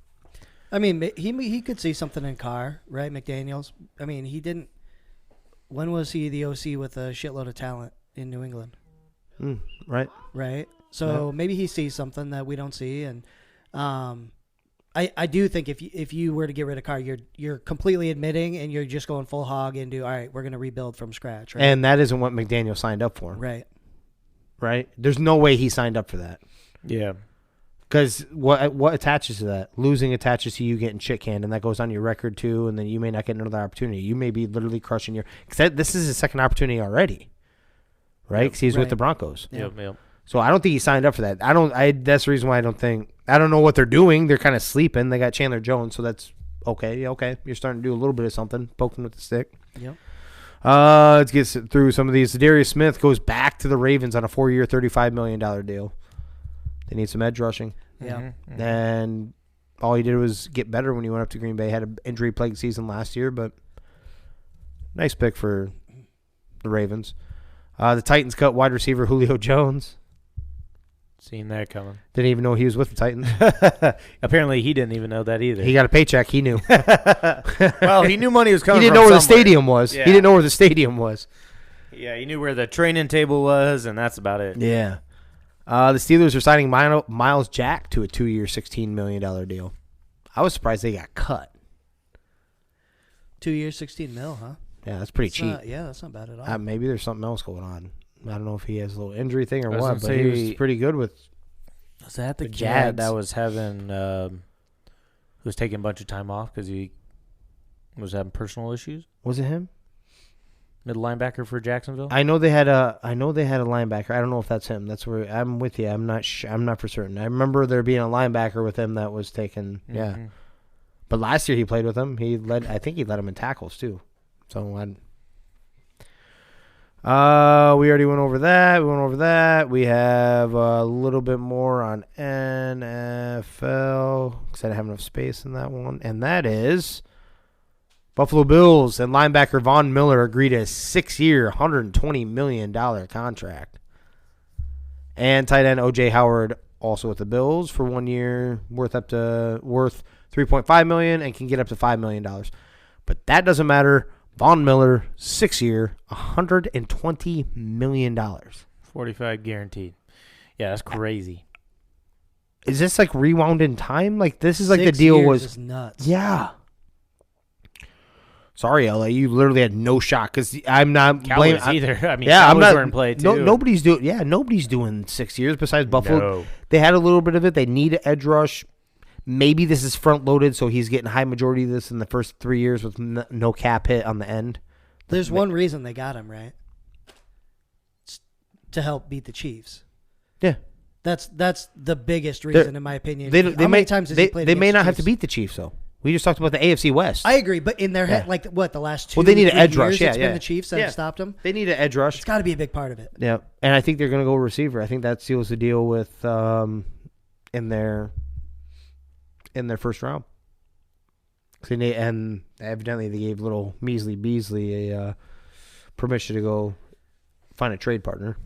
I mean, he could see something in Carr, right? McDaniels. I mean, he didn't. When was he the OC with a shitload of talent in New England? Right. Right. So maybe he sees something that we don't see, and I do think if you were to get rid of Carr, you're completely admitting and you're just going full hog into all right, we're going to rebuild from scratch. Right? And that isn't what McDaniel signed up for. Right. Right. There's no way he signed up for that. Yeah. Because what attaches to that? Losing attaches to you getting shit canned, and that goes on your record too, and then you may not get another opportunity. You may be literally crushing because this is his second opportunity already, right? Because he's with the Broncos. Yep. So I don't think he signed up for that. That's the reason why I don't know what they're doing. They're kind of sleeping. They got Chandler Jones, so that's okay. Yeah, okay. You're starting to do a little bit of something, poking with the stick. Yep. Let's get through some of these. Darius Smith goes back to the Ravens on a 4-year, $35 million deal. They need some edge rushing. Yeah. Mm-hmm. And all he did was get better when he went up to Green Bay. Had an injury-plagued season last year, but nice pick for the Ravens. The Titans cut wide receiver Julio Jones. Seen that coming. Didn't even know he was with the Titans. Apparently, he didn't even know that either. He got a paycheck. He knew. Well, he knew money was coming. He didn't know where the stadium was. Yeah. He didn't know where the stadium was. Yeah, he knew where the training table was, and that's about it. Yeah. The Steelers are signing Miles Jack to a 2-year, $16 million deal. I was surprised they got cut. 2 years, $16 million, huh? Yeah, that's pretty cheap. That's not bad at all. Maybe there's something else going on. I don't know if he has a little injury thing or I was what, gonna but say, he was pretty good with. Was that the kid Jags. that was having, who was taking a bunch of time off because he was having personal issues? Was it him? Middle linebacker for Jacksonville. I know they had a linebacker. I don't know if that's him. That's where I'm with you. I'm not for certain. I remember there being a linebacker with him that was taken. Mm-hmm. Yeah, but last year he played with him. I think he led him in tackles too. So we already went over that. We have a little bit more on NFL because I didn't have enough space in that one, and that is Buffalo Bills and linebacker Von Miller agreed to a 6-year, $120 million contract. And tight end O.J. Howard also with the Bills for 1 year, worth $3.5 million and can get up to $5 million. But that doesn't matter. Von Miller, 6-year, $120 million. 45 guaranteed. Yeah, that's crazy. Is this like rewound in time? Like this is like 6 the deal years was is nuts. Yeah. Sorry, LA. You literally had no shot because I'm not Cowboys blaming either. I mean, yeah, Cowboys I'm not were in play too. Nobody's doing 6 years besides Buffalo. No. They had a little bit of it. They need an edge rush. Maybe this is front loaded, so he's getting high majority of this in the first 3 years with no cap hit on the end. There's one reason they got him, right? to help beat the Chiefs. Yeah. That's the biggest reason, in my opinion. They How many times has he played They may against not the have to Chiefs? beat the Chiefs, though. We just talked about the AFC West. I agree, but in their head, Yeah. like the last 2 Well, they need an 3 edge rush. years, Yeah, it's yeah. been the Chiefs that have stopped them. They need an edge rush. It's got to be a big part of it. Yeah, and I think they're going to go receiver. I think that seals the deal with in their first round. And evidently they gave little measly Beasley a permission to go find a trade partner.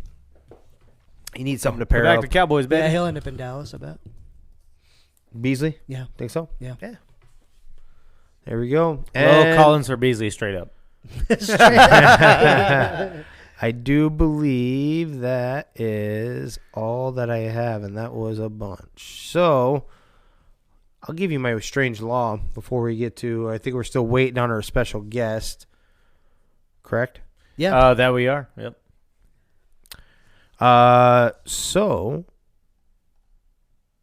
He needs something to pair Back up. to Cowboys, Yeah, baby. he'll end up in Dallas, I bet. Beasley, Yeah. think so? Yeah. Yeah. There we go. Well, Collins or Beasley straight up. I do believe that is all that I have, and that was a bunch. So I'll give you my strange law before we get to. I think we're still waiting on our special guest. Correct? Yeah. That we are. Yep. So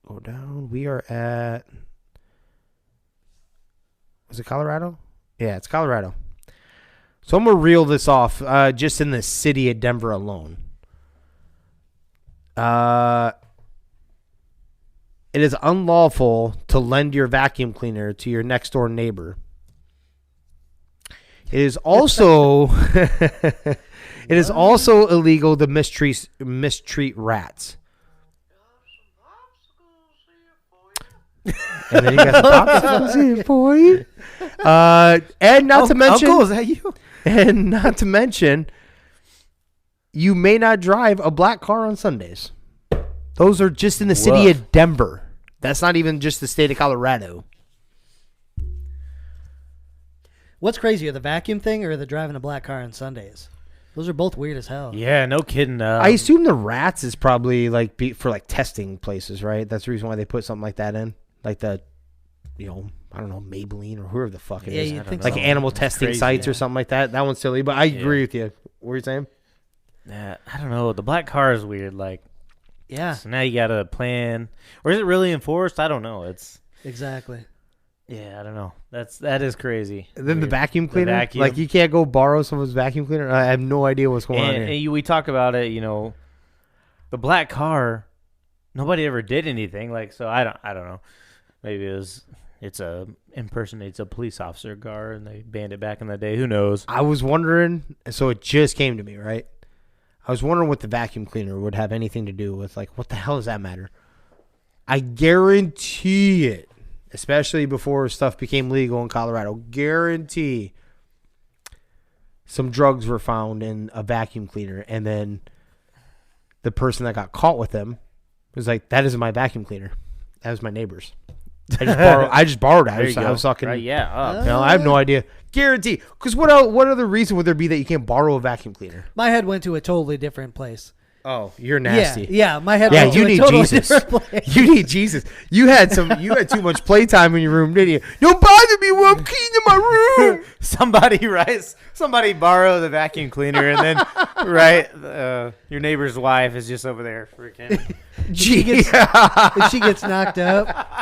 go down. We are at. Was it Colorado? Yeah, it's Colorado. So I'm going to reel this off just in the city of Denver alone. It is unlawful to lend your vacuum cleaner to your next door neighbor. It is also illegal to mistreat rats. And then you got some popsicles here for you. And not to mention, Uncle, is that you? and not to mention, you may not drive a black car on Sundays. Those are just in the city of Denver. That's not even just the state of Colorado. What's crazier, the vacuum thing or the driving a black car on Sundays? Those are both weird as hell. Yeah, no kidding. I assume the rats is probably for testing places, right? That's the reason why they put something like that in, like the, I don't know, Maybelline or whoever the fuck it is. You'd think Like so. animal testing crazy, sites or yeah. something like that. That one's silly, but I agree with you. What were you saying? Yeah, I don't know. The black car is weird. Yeah, So now you got to plan. Or is it really enforced? I don't know. exactly. Yeah, I don't know. That is crazy. And then the Weird. vacuum The cleaner? vacuum. Like you can't go borrow someone's vacuum cleaner? I have no idea what's going on here. And we talk about it, the black car, nobody ever did anything. So I don't know. Maybe impersonates a police officer car and they banned it back in the day. Who knows? I was wondering, so it just came to me, right? I was wondering what the vacuum cleaner would have anything to do with, what the hell does that matter? I guarantee it, especially before stuff became legal in Colorado, guarantee some drugs were found in a vacuum cleaner, and then the person that got caught with them was like, that isn't my vacuum cleaner. That was my neighbor's. I just borrowed it. I was talking. Right, yeah. I have no idea. Guarantee. Because what other reason would there be that you can't borrow a vacuum cleaner? My head went to a totally different place. Oh, you're nasty. Yeah, my head Yeah, went you to a need totally Jesus. different place. You need Jesus. You had too much playtime in your room, didn't you? Don't bother me while I'm cleaning my room. Somebody borrow the vacuum cleaner and then, your neighbor's wife is just over there freaking. Gee. If she gets knocked up.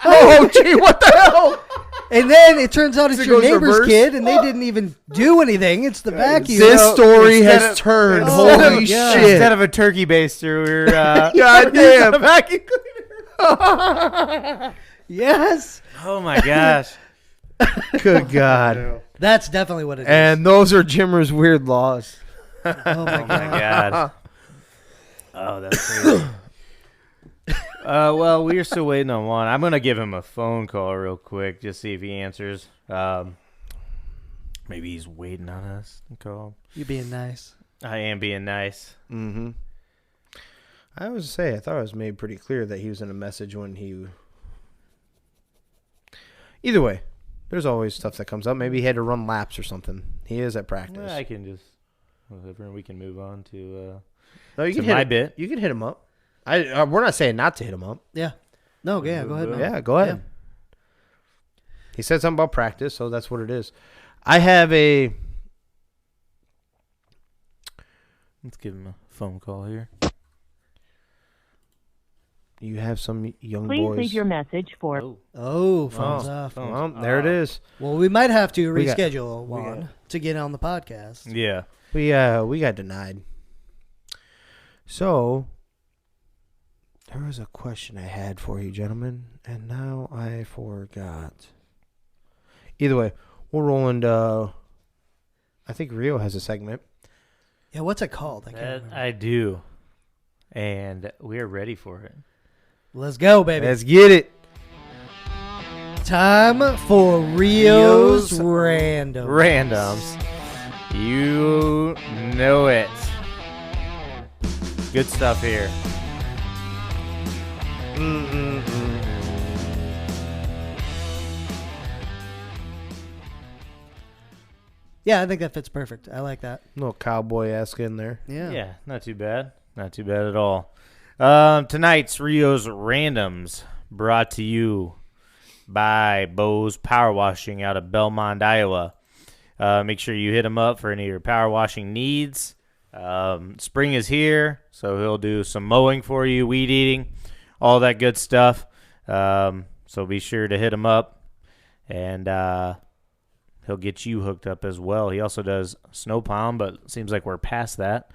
Oh, gee, what the hell? And then it turns out it's it your goes neighbor's reverse? kid, and they didn't even do anything. It's the vacuum. This story instead has of- turned. instead Holy of- yeah. shit. Instead of a turkey baster, we're God damn. a vacuum cleaner. Yes. Oh my gosh. Good God. That's definitely what it is. And those are Jimmer's weird laws. Oh, my Oh my God. god. Oh, that's crazy. Well, we're still waiting on Juan. I'm gonna give him a phone call real quick, just see if he answers. Maybe he's waiting on us to call. You being nice. I am being nice. Mm-hmm. I thought it was made pretty clear that he was in a message when he. Either way, there's always stuff that comes up. Maybe he had to run laps or something. He is at practice. Well, I can just whatever. We can move on to No, you to can hit my it. bit. You can hit him up. We're not saying not to hit him up. Yeah. No, yeah, go ahead, man. Yeah, go ahead. He said something about practice, so that's what it is. I have a. Let's give him a phone call here. You have some young Please boys. leave your message for Oh, phone's off. phone. Well, there it is. Well, we might have to We got- reschedule Juan to get on the podcast. Yeah. We got denied. So, there was a question I had for you, gentlemen, and now I forgot. Either way, we'll roll into. I think Rio has a segment. Yeah, what's it called? I can't remember. I do. And we are ready for it. Let's go, baby. Let's get it. Time for Rio's Randoms. Randoms. You know it. Good stuff here. Yeah, I think that fits perfect. I like that. A little cowboy-esque in there. Yeah. Not too bad. Not too bad at all. Tonight's Rio's Randoms brought to you by Bo's Power Washing out of Belmont, Iowa. Make sure you hit him up for any of your power washing needs. Spring is here, so he'll do some mowing for you, weed eating, all that good stuff. So be sure to hit him up, and he'll get you hooked up as well. He also does snow palm, but it seems like we're past that.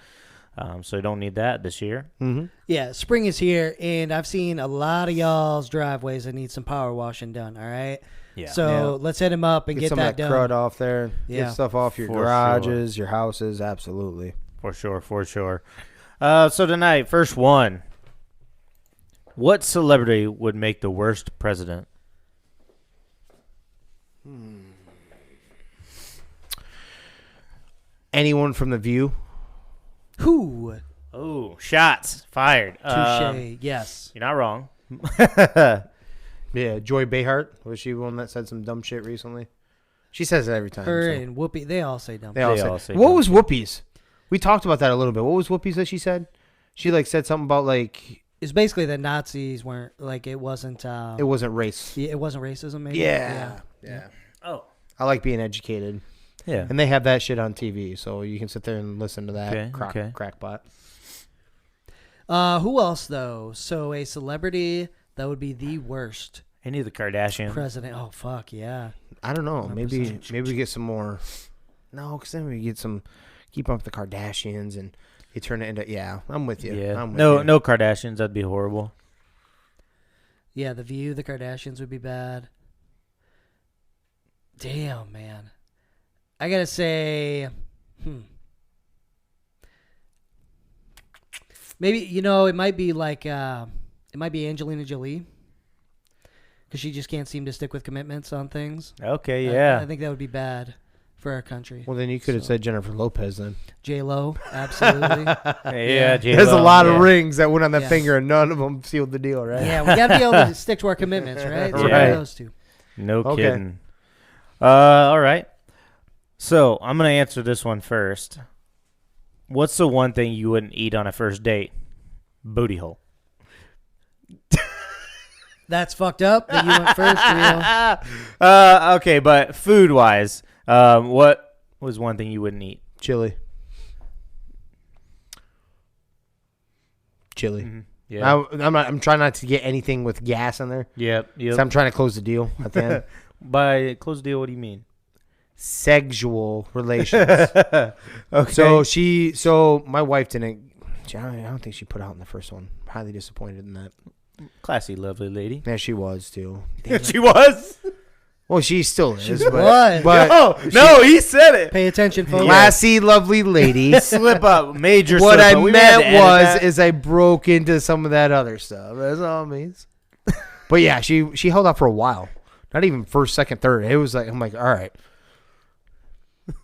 So you don't need that this year. Mm-hmm. Yeah, spring is here, and I've seen a lot of y'all's driveways that need some power washing done, all right? Yeah. So let's hit him up and get some that of that done. crud off there. Yeah. Get stuff off your For garages, your houses. Absolutely. For sure. So tonight, first one. What celebrity would make the worst president? Anyone from The View? Who? Oh, shots fired. Touche. Yes. You're not wrong. Yeah, Joy Behar. Was she one that said some dumb shit recently? She says it every time. Her so. and Whoopi, they all say dumb. They all all say. say What dumb was shit. Whoopi's? We talked about that a little bit. What was Whoopi's that she said? She said something about It's basically that Nazis weren't it wasn't. it wasn't race. Yeah, it wasn't racism. Maybe. Yeah. Oh. I like being educated. Yeah. And they have that shit on TV, so you can sit there and listen to that Okay. crackpot. Who else though? So a celebrity that would be the worst Any of the Kardashians. president. Oh fuck yeah. I don't know. 100%. Maybe we get some more. No, because then we get some. Keep up with the Kardashians and they turn it into. Yeah, I'm with you. Yeah. I'm with No, you. no Kardashians. That'd be horrible. Yeah, The View, the Kardashians would be bad. Damn, man. I gotta say, maybe it might be it might be Angelina Jolie, because she just can't seem to stick with commitments on things. Okay, yeah. I think that would be bad for our country. Well, then you could have said Jennifer Lopez then. J-Lo, absolutely. Yeah, J-Lo, There's a lot yeah. of rings that went on that Yeah. finger, and none of them sealed the deal, right? Yeah, we gotta be able to stick to our commitments, right? So Right. those two. No Okay. kidding. All right. So I'm gonna answer this one first. What's the one thing you wouldn't eat on a first date? Booty hole. That's fucked up that you went first, Rio. Okay, but food wise, what was one thing you wouldn't eat? Chili. Mm-hmm. Yeah. I'm trying not to get anything with gas in there. Yep. So I'm trying to close the deal at the end. By close the deal, what do you mean? Sexual relations. Okay. So my wife didn't. I don't think she put out in the first one. Highly disappointed in that. Classy, lovely lady. Yeah, she was too. She was. Well, she still is. was. But No, he said it. Pay attention, folks. classy, lovely lady. Slip up, major. What slip I up. We may have to meant edit was that. is I broke into some of that other stuff. That's all it means. But yeah, she held out for a while. Not even first, second, third. It was like I'm like, all right,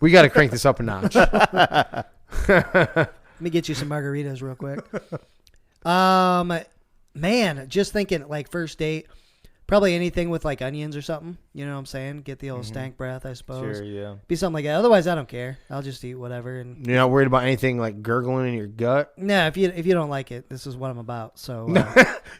we got to crank this up a notch. Let me get you some margaritas real quick. Man, just thinking like first date, probably anything with like onions or something. You know what I'm saying? Get the old stank breath, I suppose. Sure, yeah. Be something like that. Otherwise, I don't care. I'll just eat whatever. And You're not worried about anything like gurgling in your gut. no, if you don't like it, this is what I'm about. So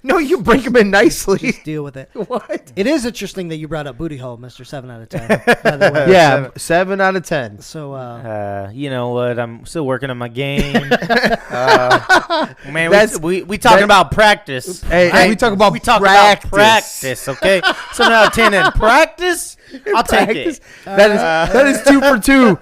No, you break them in nicely. just deal with it. What? It is interesting that you brought up booty hole, Mr. 7 out of 10. By the way. Yeah, 7 out of 10. So You know what? I'm still working on my game. Man, That's- we talking about practice. Hey, we talk about we talk practice. about practice. Okay, 7 out of 10 in practice. I'll take it. That is 2 for 2.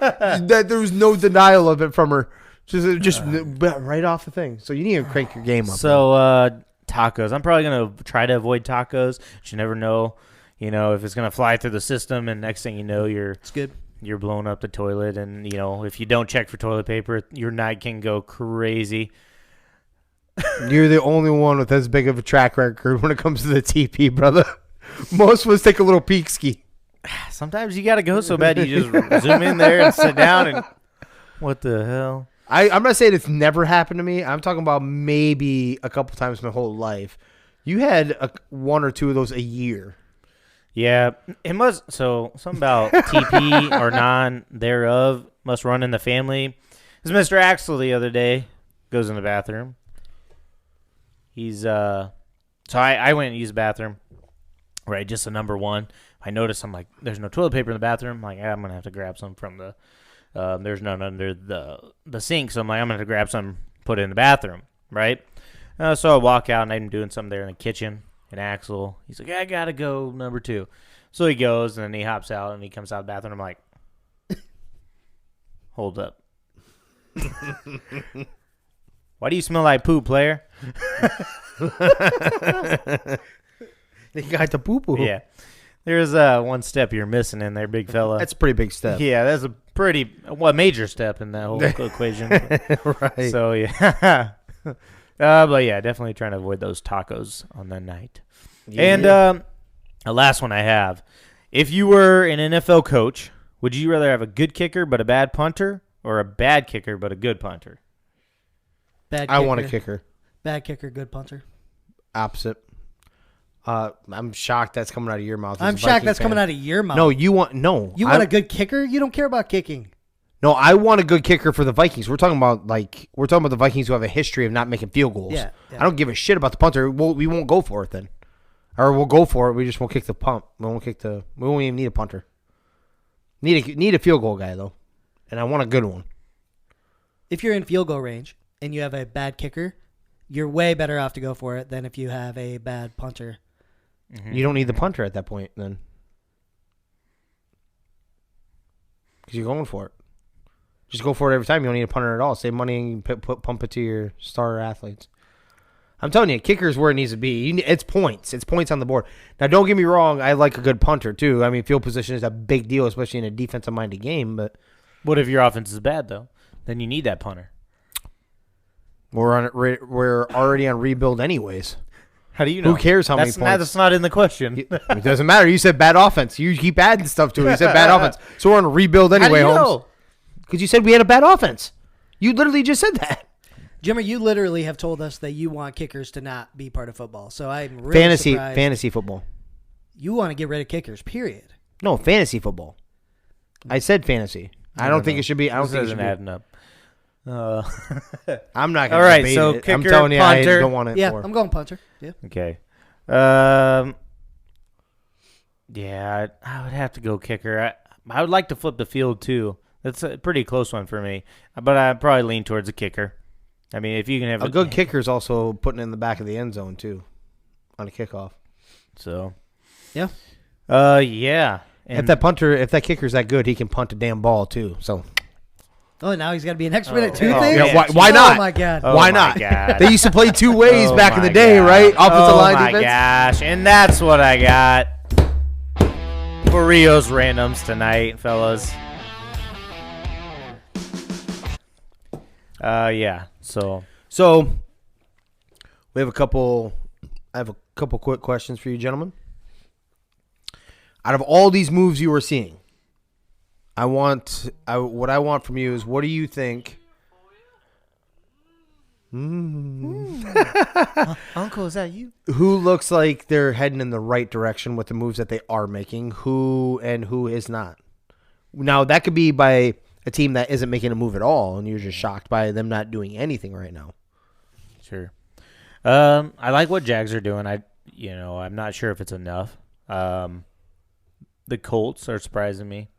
That there was no denial of it from her. Just right off the thing. So you need to crank your game up. So tacos. I'm probably gonna try to avoid tacos. But you never know. You know, if it's gonna fly through the system, and next thing you know, It's good. you're blowing up the toilet, and you know, if you don't check for toilet paper, your night can go crazy. You're the only one with as big of a track record when it comes to the TP, brother. Most of us take a little peek ski. Sometimes you gotta go so bad you just zoom in there and sit down and what the hell? I'm not saying it's never happened to me. I'm talking about maybe a couple times my whole life. You had one or two of those a year. Yeah, it must. So something about TP or non thereof must run in the family. Because Mr. Axel the other day goes in the bathroom. He's so I went and used the bathroom. Right, just a number one. I noticed I'm like, there's no toilet paper in the bathroom. I'm like, I'm gonna have to grab some from the. There's none under the sink, so I'm like, I'm gonna have to grab some, put it in the bathroom, right? So I walk out and I'm doing something there in the kitchen. And Axel, he's like, I gotta go number two. So he goes and then he hops out and he comes out of the bathroom. I'm like, hold up. Why do you smell like poop, player? They got the poo-poo. Yeah. There's one step you're missing in there, big fella. That's a pretty big step. Yeah, that's a major step in that whole equation. Right. So, yeah. But, yeah, definitely trying to avoid those tacos on that night. Yeah. And the last one I have. If you were an NFL coach, would you rather have a good kicker but a bad punter or a bad kicker but a good punter? Bad kicker. I want a kicker. Bad kicker, good punter. Opposite. I'm shocked that's coming out of your mouth. I'm shocked that's coming out of your mouth. No, you want a good kicker? You don't care about kicking. No, I want a good kicker for the Vikings. We're talking about the Vikings who have a history of not making field goals. Yeah. I don't give a shit about the punter. We won't go for it then, or we'll go for it. We just won't kick the punt. We won't even need a punter. Need a field goal guy though, and I want a good one. If you're in field goal range and you have a bad kicker, you're way better off to go for it than if you have a bad punter. Mm-hmm. You don't need the punter at that point then, because you're going for it. Just go for it every time. You don't need a punter at all. Save money and pump it to your star athletes. I'm telling you, kicker's where it needs to be. It's points. It's points on the board. Now, don't get me wrong. I like a good punter, too. I mean, field position is a big deal, especially in a defensive-minded game. But what if your offense is bad, though? Then you need that punter. we're already on rebuild anyways. How do you know? Who cares how many points? That's not in the question. It doesn't matter. You said bad offense. You keep adding stuff to it. You said bad offense. So we're on a rebuild anyway, How do you Holmes. know? Because you said we had a bad offense. You literally just said that. Jimmer, you literally have told us that you want kickers to not be part of football. So I'm really surprised. Fantasy football. You want to get rid of kickers, period. No, fantasy football. I said fantasy. I don't think it should be. I don't think it should be adding up. I'm not going to All right, debate so it. I'm kicker, telling you, punter. I don't want it. Yeah, for. I'm going punter. Yeah. Okay. Yeah, I would have to go kicker. I would like to flip the field, too. That's a pretty close one for me. But I'd probably lean towards a kicker. I mean, if you can have A good kicker is also putting it in the back of the end zone, too, on a kickoff. So. Yeah. Yeah. And If that kicker's that good, he can punt a damn ball, too. So. Oh, now he's got to be an expert at two Oh, things? yeah. Why not? Oh, my God. Why my not? God. They used to play two ways Oh back in the my day, God. right? Offensive line my defense. Gosh, and that's what I got for Rio's randoms tonight, fellas. Yeah. So we have a couple. I have a couple quick questions for you, gentlemen. Out of all these moves you were seeing, what I want from you is, what do you think? Uncle, is that you? Who looks like they're heading in the right direction with the moves that they are making? Who is not? Now, that could be by a team that isn't making a move at all, and you're just shocked by them not doing anything right now. Sure. I like what Jags are doing. I'm not sure if it's enough. The Colts are surprising me,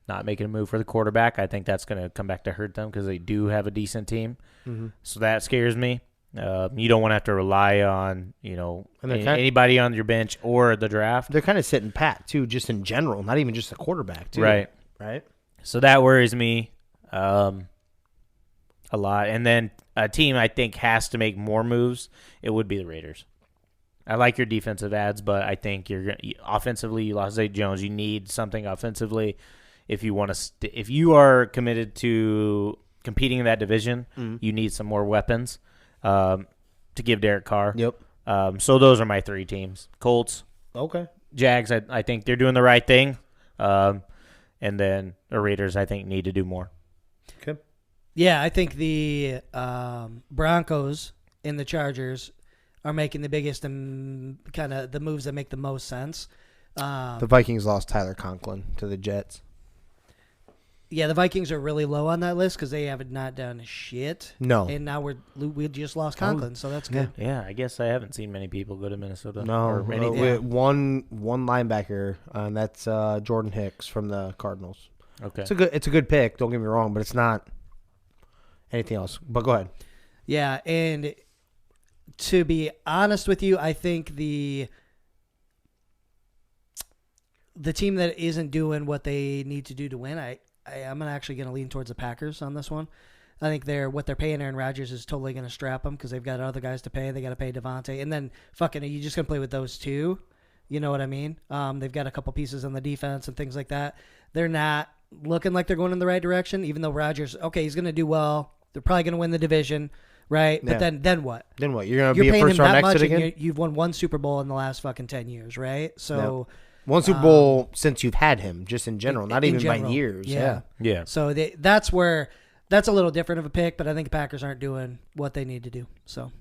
not making a move for the quarterback. I think that's going to come back to hurt them because they do have a decent team. Mm-hmm. So that scares me. You don't want to have to rely on, anybody on your bench or the draft. They're kind of sitting pat, too, just in general, not even just the quarterback, too. Right. Right? So that worries me. I a lot. And then a team I think has to make more moves. It would be the Raiders. I like your defensive ads, but I think offensively you lost Zay Jones. You need something offensively if you want to. If you are committed to competing in that division, you need some more weapons to give Derek Carr. Yep. So those are my 3 teams: Colts, Okay. Jags. I think they're doing the right thing, and then the Raiders. I think need to do more. Okay. Yeah, I think the Broncos and the Chargers are making the biggest and kind of the moves that make the most sense. The Vikings lost Tyler Conklin to the Jets. Yeah, the Vikings are really low on that list because they have not done shit. No. And now we just lost Conklin, so that's good. Yeah, I guess I haven't seen many people go to Minnesota. No, or anything. one linebacker, and that's Jordan Hicks from the Cardinals. Okay. It's a good pick. Don't get me wrong, but it's not anything else. But go ahead. Yeah, and to be honest with you, I think the team that isn't doing what they need to do to win, I'm actually going to lean towards the Packers on this one. I think what they're paying Aaron Rodgers is totally going to strap them because they've got other guys to pay. They got to pay Devontae, and then fucking, are you just going to play with those two? You know what I mean? They've got a couple pieces on the defense and things like that. They're not looking like they're going in the right direction, even though Rodgers, okay, he's going to do well. They're probably going to win the division, right? Yeah. But then what? Then what? You're going to be You're a paying him first round that much, exit and again? you've won one Super Bowl in the last fucking 10 years, right? So One Super Bowl since you've had him, just in general, not in even by general. years. Yeah. Yeah. So that's a little different of a pick, but I think the Packers aren't doing what they need to do. So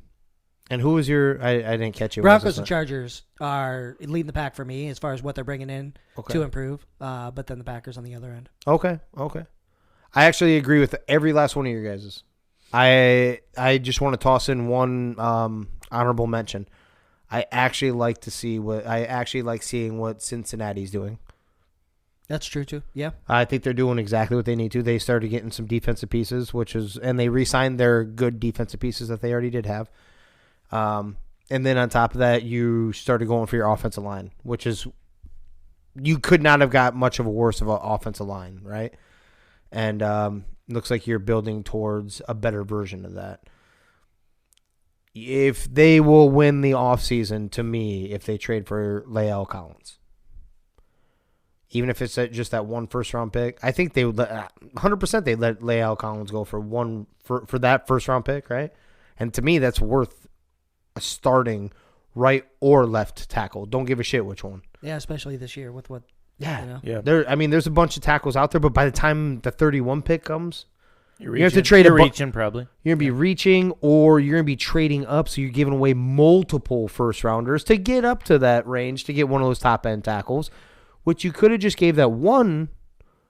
And who was your? I didn't catch you. Broncos and Chargers are leading the pack for me as far as what they're bringing in Okay. to improve. But then the Packers on the other end. Okay. I actually agree with every last one of your guys's. I just want to toss in one honorable mention. I actually like seeing what Cincinnati's doing. That's true too. Yeah. I think they're doing exactly what they need to. They started getting some defensive pieces, and they re-signed their good defensive pieces that they already did have. And then on top of that, you started going for your offensive line, which is you could not have got much of a worse of an offensive line, right? And looks like you're building towards a better version of that. If they will win the offseason, to me, if they trade for Lael Collins, even if it's just that one first-round pick, I think they would 100% they let Lael Collins go for that first-round pick, right? And to me, that's worth a starting right or left tackle. Don't give a shit which one. Yeah, especially this year with what. Yeah, You know? Yeah. There's a bunch of tackles out there, but by the time the 31 pick comes, You're you have to trade You're reaching probably. you're going to be reaching or you're going to be trading up, so you're giving away multiple first-rounders to get up to that range to get one of those top-end tackles, which you could have just gave that one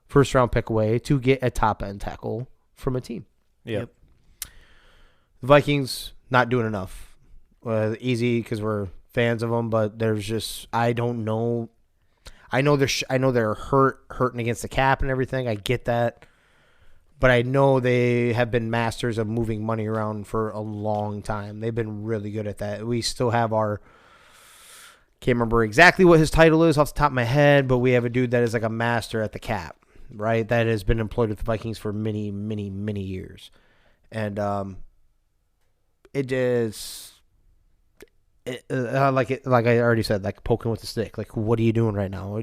first-round pick away to get a top-end tackle from a team. Yep. The Vikings not doing enough. Easy because we're fans of them, but there's just I don't know. I know they're hurting against the cap and everything. I get that, but I know they have been masters of moving money around for a long time. They've been really good at that. We still have can't remember exactly what his title is off the top of my head, but we have a dude that is like a master at the cap, right? That has been employed with the Vikings for many, many, many years, and it is. Like I already said, like poking with a stick. Like, what are you doing right now?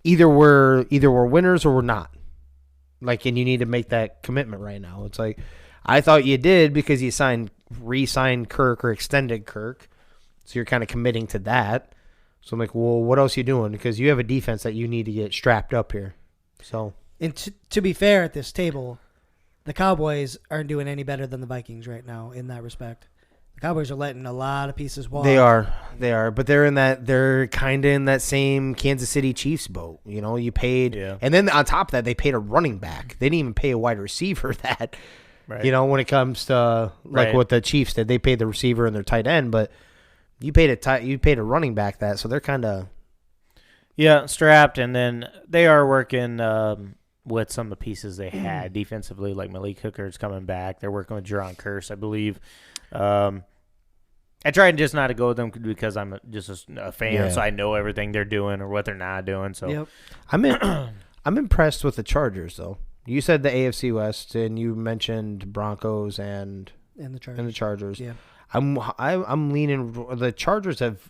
Either we're winners or we're not. Like, and you need to make that commitment right now. It's like, I thought you did because you re-signed Kirk or extended Kirk, so you're kind of committing to that. So I'm like, well, what else are you doing? Because you have a defense that you need to get strapped up here. So, And to be fair, at this table, the Cowboys aren't doing any better than the Vikings right now in that respect. The Cowboys are letting a lot of pieces walk. They are, but they're kind of in that same Kansas City Chiefs boat. You know, you paid, and then on top of that, they paid a running back. They didn't even pay a wide receiver that, Right. you know, when it comes to like what the Chiefs did, they paid the receiver and their tight end, but you paid a running back that, so they're kind of strapped, and then they are working with some of the pieces they had defensively, like Malik Hooker's coming back. They're working with Jerron Kearse, I believe. I tried just not to go with them because I'm just a fan, so I know everything they're doing or what they're not doing. So Yep. I'm impressed with the Chargers though. You said the AFC West, and you mentioned Broncos and the Chargers. Chargers. Yeah. I'm leaning. The Chargers have.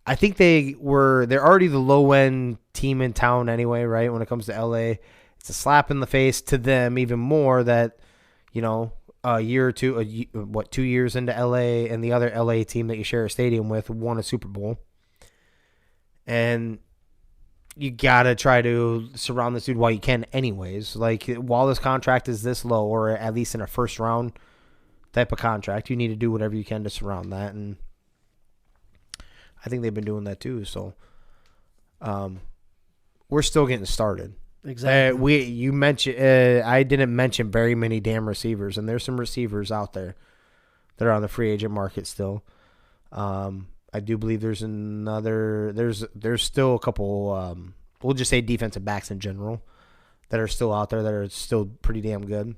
I think they're already the low end team in town anyway, right? When it comes to LA, it's a slap in the face to them even more that, a year or two, 2 years into LA, and the other LA team that you share a stadium with won a Super Bowl, and you gotta try to surround this dude while you can, anyways. Like, while this contract is this low, or at least in a first round type of contract, you need to do whatever you can to surround that, and I think they've been doing that too. So, we're still getting started. Exactly. You mentioned I didn't mention very many damn receivers, and there's some receivers out there that are on the free agent market still. I do believe there's still a couple. We'll just say defensive backs in general that are still out there that are still pretty damn good.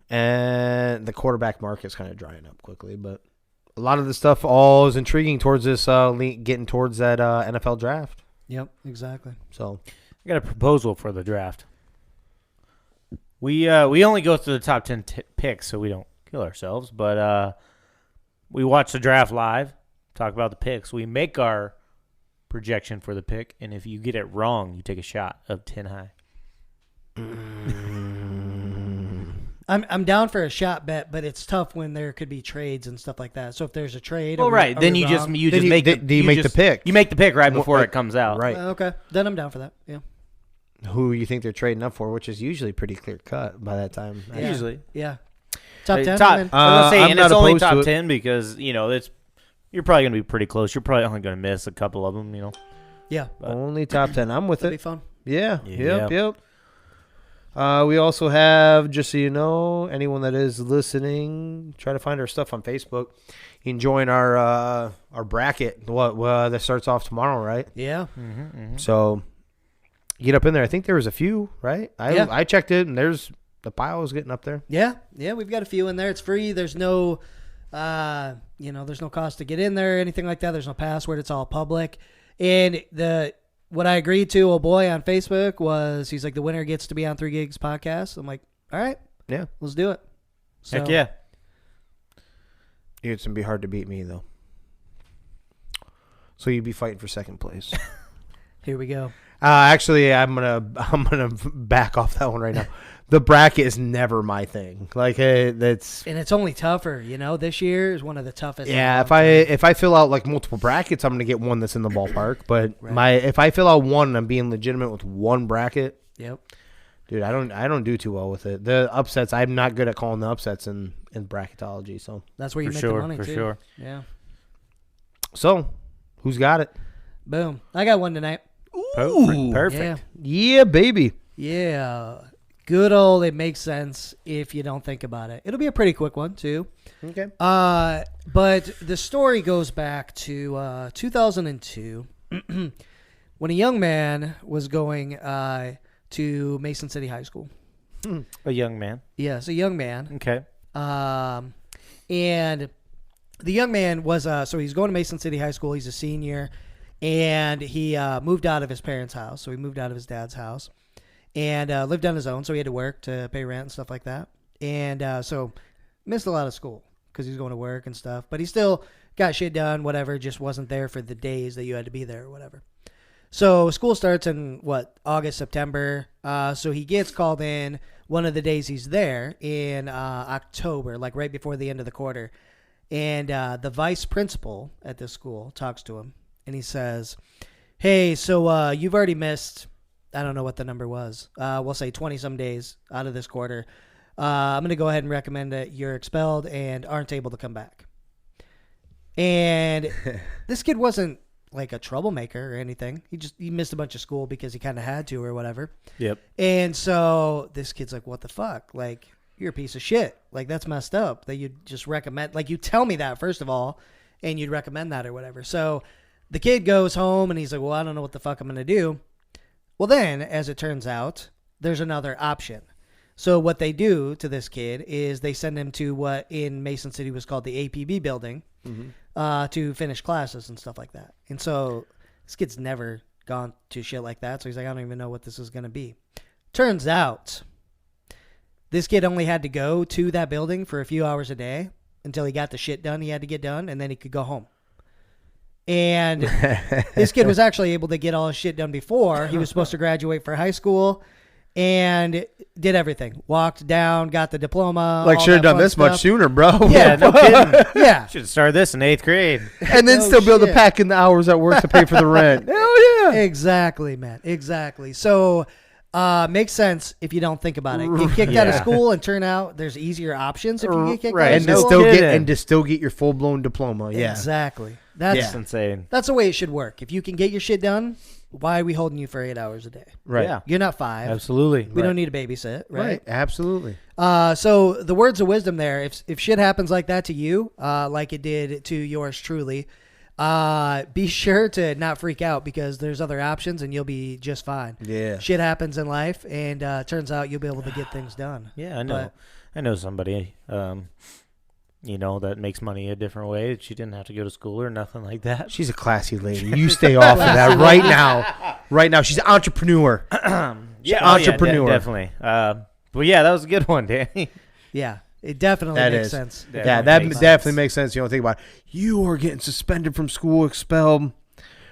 And the quarterback market's kind of drying up quickly, but a lot of the stuff all is intriguing towards this getting towards that NFL draft. Yep, exactly. So I got a proposal for the draft. We only go through the top 10 picks, so we don't kill ourselves. But we watch the draft live, talk about the picks. We make our projection for the pick, and if you get it wrong, you take a shot of 10 high. I'm down for a shot bet, but it's tough when there could be trades and stuff like that. So if there's a trade, Well, right, then you just make the pick. You make the pick right before it comes out. Right. Okay, then I'm down for that. Yeah. Who you think they're trading up for, which is usually pretty clear cut by that time. Yeah. Usually. Yeah. Top 10. I was gonna say, I'm and not it's only opposed to top it. 10 because you're probably gonna be pretty close. You're probably only gonna miss a couple of them. Yeah. Only top 10. I'm with That'd be it. fun. Yeah. Yeah. Yep. We also have, just so you know, anyone that is listening, try to find our stuff on Facebook. You can join our bracket. That starts off tomorrow, right? Yeah. So get up in there. I think there was a few, right? I checked it, and the pile is getting up there. Yeah. Yeah. We've got a few in there. It's free. There's no, there's no cost to get in there or anything like that. There's no password. It's all public. And what I agreed to, boy, on Facebook was, he's like, the winner gets to be on 3 Gigs podcast. I'm like, all right. Yeah. Let's do it. So, Heck yeah. It's going to be hard to beat me, though. So you'd be fighting for second place. Here we go. Actually, I'm gonna back off that one right now. The bracket is never my thing. Like, that's, And it's only tougher, This year is one of the toughest. yeah. If I fill out like multiple brackets, I'm gonna get one that's in the ballpark. But Right. if I fill out one, I'm being legitimate with one bracket. Yep. Dude, I don't do too well with it. The upsets, I'm not good at calling the upsets in bracketology. So That's where you For make sure, the money, for too. sure. Yeah. Who's got it? Boom. I got one tonight. Perfect. Yeah, baby. Yeah. Good old, it makes sense if you don't think about it. It'll be a pretty quick one, too. Okay. But the story goes back to 2002 when a young man was going to Mason City High School. A young man. Yes, a young man. Okay. And the young man was, so he's going to Mason City High School. He's a senior. And he moved out of his parents' house. So he moved out of his dad's house and lived on his own. So he had to work to pay rent and stuff like that. And so missed a lot of school because he was going to work and stuff. But he still got shit done, whatever. Just wasn't there for the days that you had to be there or whatever. So school starts in, August, September. So he gets called in one of the days he's there in October, like right before the end of the quarter. And the vice principal at this school talks to him. And he says, hey, so you've already missed, I don't know what the number was. We'll say 20-some days out of this quarter. I'm going to go ahead and recommend that you're expelled and aren't able to come back. And this kid wasn't like a troublemaker or anything. He missed a bunch of school because he kind of had to or whatever. Yep. And so this kid's like, what the fuck? Like, you're a piece of shit. Like, that's messed up that you just recommend. Like, you tell me that, first of all, and you'd recommend that or whatever. So the kid goes home, and he's like, well, I don't know what the fuck I'm going to do. Well, then, as it turns out, there's another option. So what they do to this kid is they send him to what in Mason City was called the APB building to finish classes and stuff like that. And so this kid's never gone to shit like that, so he's like, I don't even know what this is going to be. Turns out this kid only had to go to that building for a few hours a day until he got the shit done he had to get done, and then he could go home. And this kid was actually able to get all his shit done before he was supposed to graduate for high school, and did everything. Walked down, got the diploma. Like, should have done this stuff. much sooner, bro. Yeah, no kidding. Yeah. Should have started this in 8th grade. And then No still be able to shit. pack in the hours at work to pay for the rent. Hell yeah. Exactly, man. Exactly. So, makes sense if you don't think about it. Get kicked out of Yeah. school and turn out there's easier options if you get kicked Right. out And of to school. still kidding. get your full blown diploma. Yeah. Exactly. That's That's insane. that's the way it should work. If you can get your shit done, why are we holding you for 8 hours a day? Right. Yeah. You're not 5. Absolutely. We don't need to babysit, right? Absolutely. So the words of wisdom there, if shit happens like that to you, like it did to yours truly, be sure to not freak out because there's other options and you'll be just fine. Yeah. Shit happens in life, and turns out you'll be able to get things done. Yeah, I know. But- I know somebody, that makes money a different way. She didn't have to go to school or nothing like that. She's a classy lady. You stay off of that right now. Right now. She's an entrepreneur. Entrepreneur. Definitely. But yeah, that was a good one, Danny. Yeah, it definitely That makes is. sense. Yeah, that definitely makes sense. You don't think about it. You are getting suspended from school, expelled.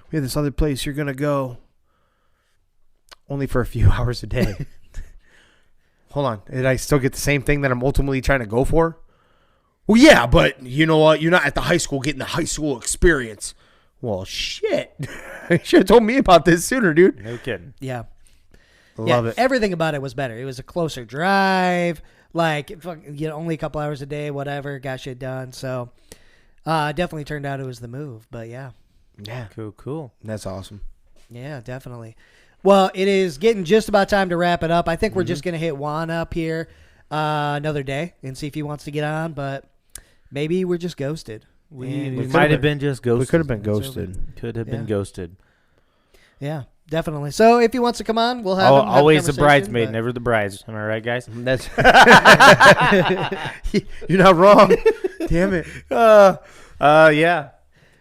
We have this other place you're going to go. Only for a few hours a day. Hold on. Did I still get the same thing that I'm ultimately trying to go for? Well, yeah, but you know what? You're not at the high school getting the high school experience. Well, shit. You should have told me about this sooner, dude. No kidding. Yeah. Love it. Everything about it was better. It was a closer drive, like only a couple hours a day, whatever, got shit done. So definitely turned out it was the move. But yeah. Yeah. Cool. That's awesome. Yeah, definitely. Well, it is getting just about time to wrap it up. I think we're just going to hit Juan up here another day and see if he wants to get on, but maybe we're just ghosted. We And might have been just ghosted. We could have been ghosted. Could have been Yeah. ghosted. Yeah, definitely. So if he wants to come on, we'll have him have a Always the conversation, bridesmaid, but- never the brides. Am I right, guys? That's You're not wrong. Damn it. Yeah.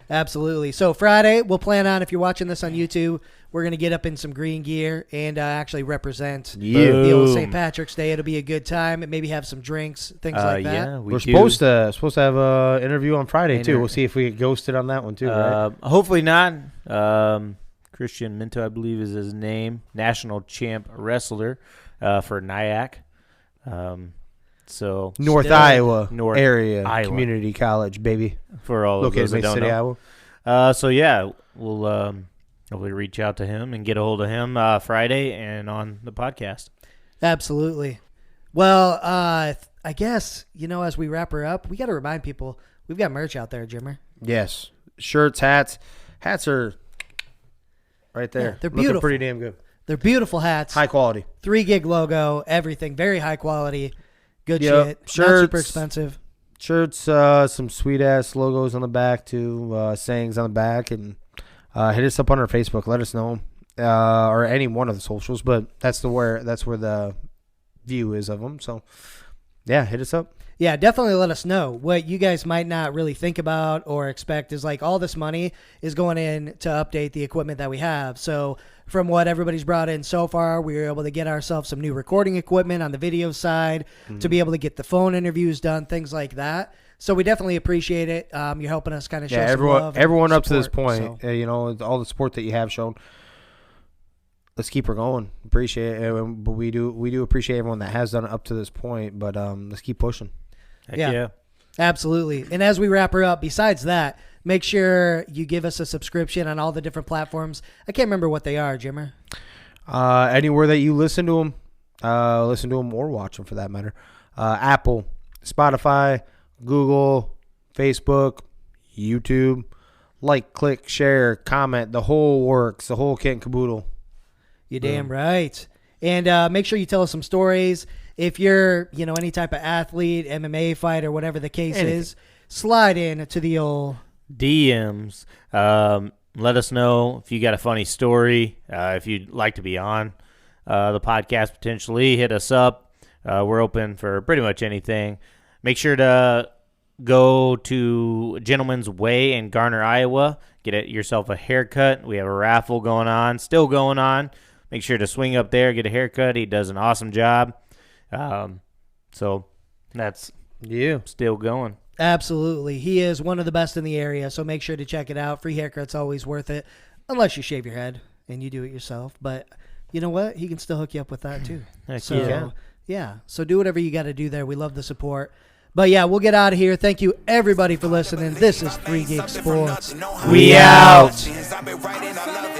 Absolutely. So Friday, we'll plan on, if you're watching this on YouTube, we're going to get up in some green gear and actually represent Yeah. the old Boom. St. Patrick's Day. It'll be a good time. And maybe have some drinks, things like that. Yeah, We're do. supposed to have a interview on Friday too. We'll see if we get ghosted on that one too. Right? Hopefully not. Christian Minto, I believe, is his name. National champ wrestler for Nyack. So North still- Iowa North area Iowa. community college, baby. for all of Located those in that don't City, know. Iowa. So yeah, we'll hopefully reach out to him and get a hold of him Friday and on the podcast. Absolutely. Well, I guess, as we wrap her up, we got to remind people we've got merch out there, Jimmer. Yes, shirts, hats. Hats are right there. Yeah, they're Looking beautiful. pretty damn good. They're beautiful hats. High quality. 3-gig logo, everything. Very high quality. Good Yep. shit. Not Shirts. super expensive. Shirts, some sweet ass logos on the back too, sayings on the back, and hit us up on our Facebook. Let us know, or any one of the socials. But that's where the view is of them. So yeah, hit us up. Yeah, definitely let us know. What you guys might not really think about or expect is like all this money is going in to update the equipment that we have. So from what everybody's brought in so far, we were able to get ourselves some new recording equipment on the video side to be able to get the phone interviews done, things like that. So we definitely appreciate it. You're helping us kind of show Yeah, some love and everyone up to this support, point, so. all the support that you have shown. Let's keep her going. Appreciate it, but we do appreciate everyone that has done it up to this point. But let's keep pushing. Heck Yeah. yeah. Absolutely. And as we wrap her up, besides that, make sure you give us a subscription on all the different platforms. I can't remember what they are, Jimmer. Anywhere that you listen to them or watch them for that matter. Apple, Spotify, Google, Facebook, YouTube. Like, click, share, comment, the whole works, the whole kit and caboodle. You're damn right. And make sure you tell us some stories. If you're, any type of athlete, MMA fighter, whatever the case is, slide in to the old DMs. Let us know if you got a funny story. If you'd like to be on the podcast potentially, hit us up. We're open for pretty much anything. Make sure to go to Gentleman's Way in Garner, Iowa. Get yourself a haircut. We have a raffle still going on. make sure to swing up there, get a haircut. He does an awesome job. So that's still going. Absolutely. He is one of the best in the area, so make sure to check it out. Free haircut's always worth it, unless you shave your head and you do it yourself. But you know what? He can still hook you up with that, too. So, yeah. So do whatever you got to do there. We love the support. But, yeah, we'll get out of here. Thank you, everybody, for listening. This is 3 Gig Sports. We out. I've been writing, I love it.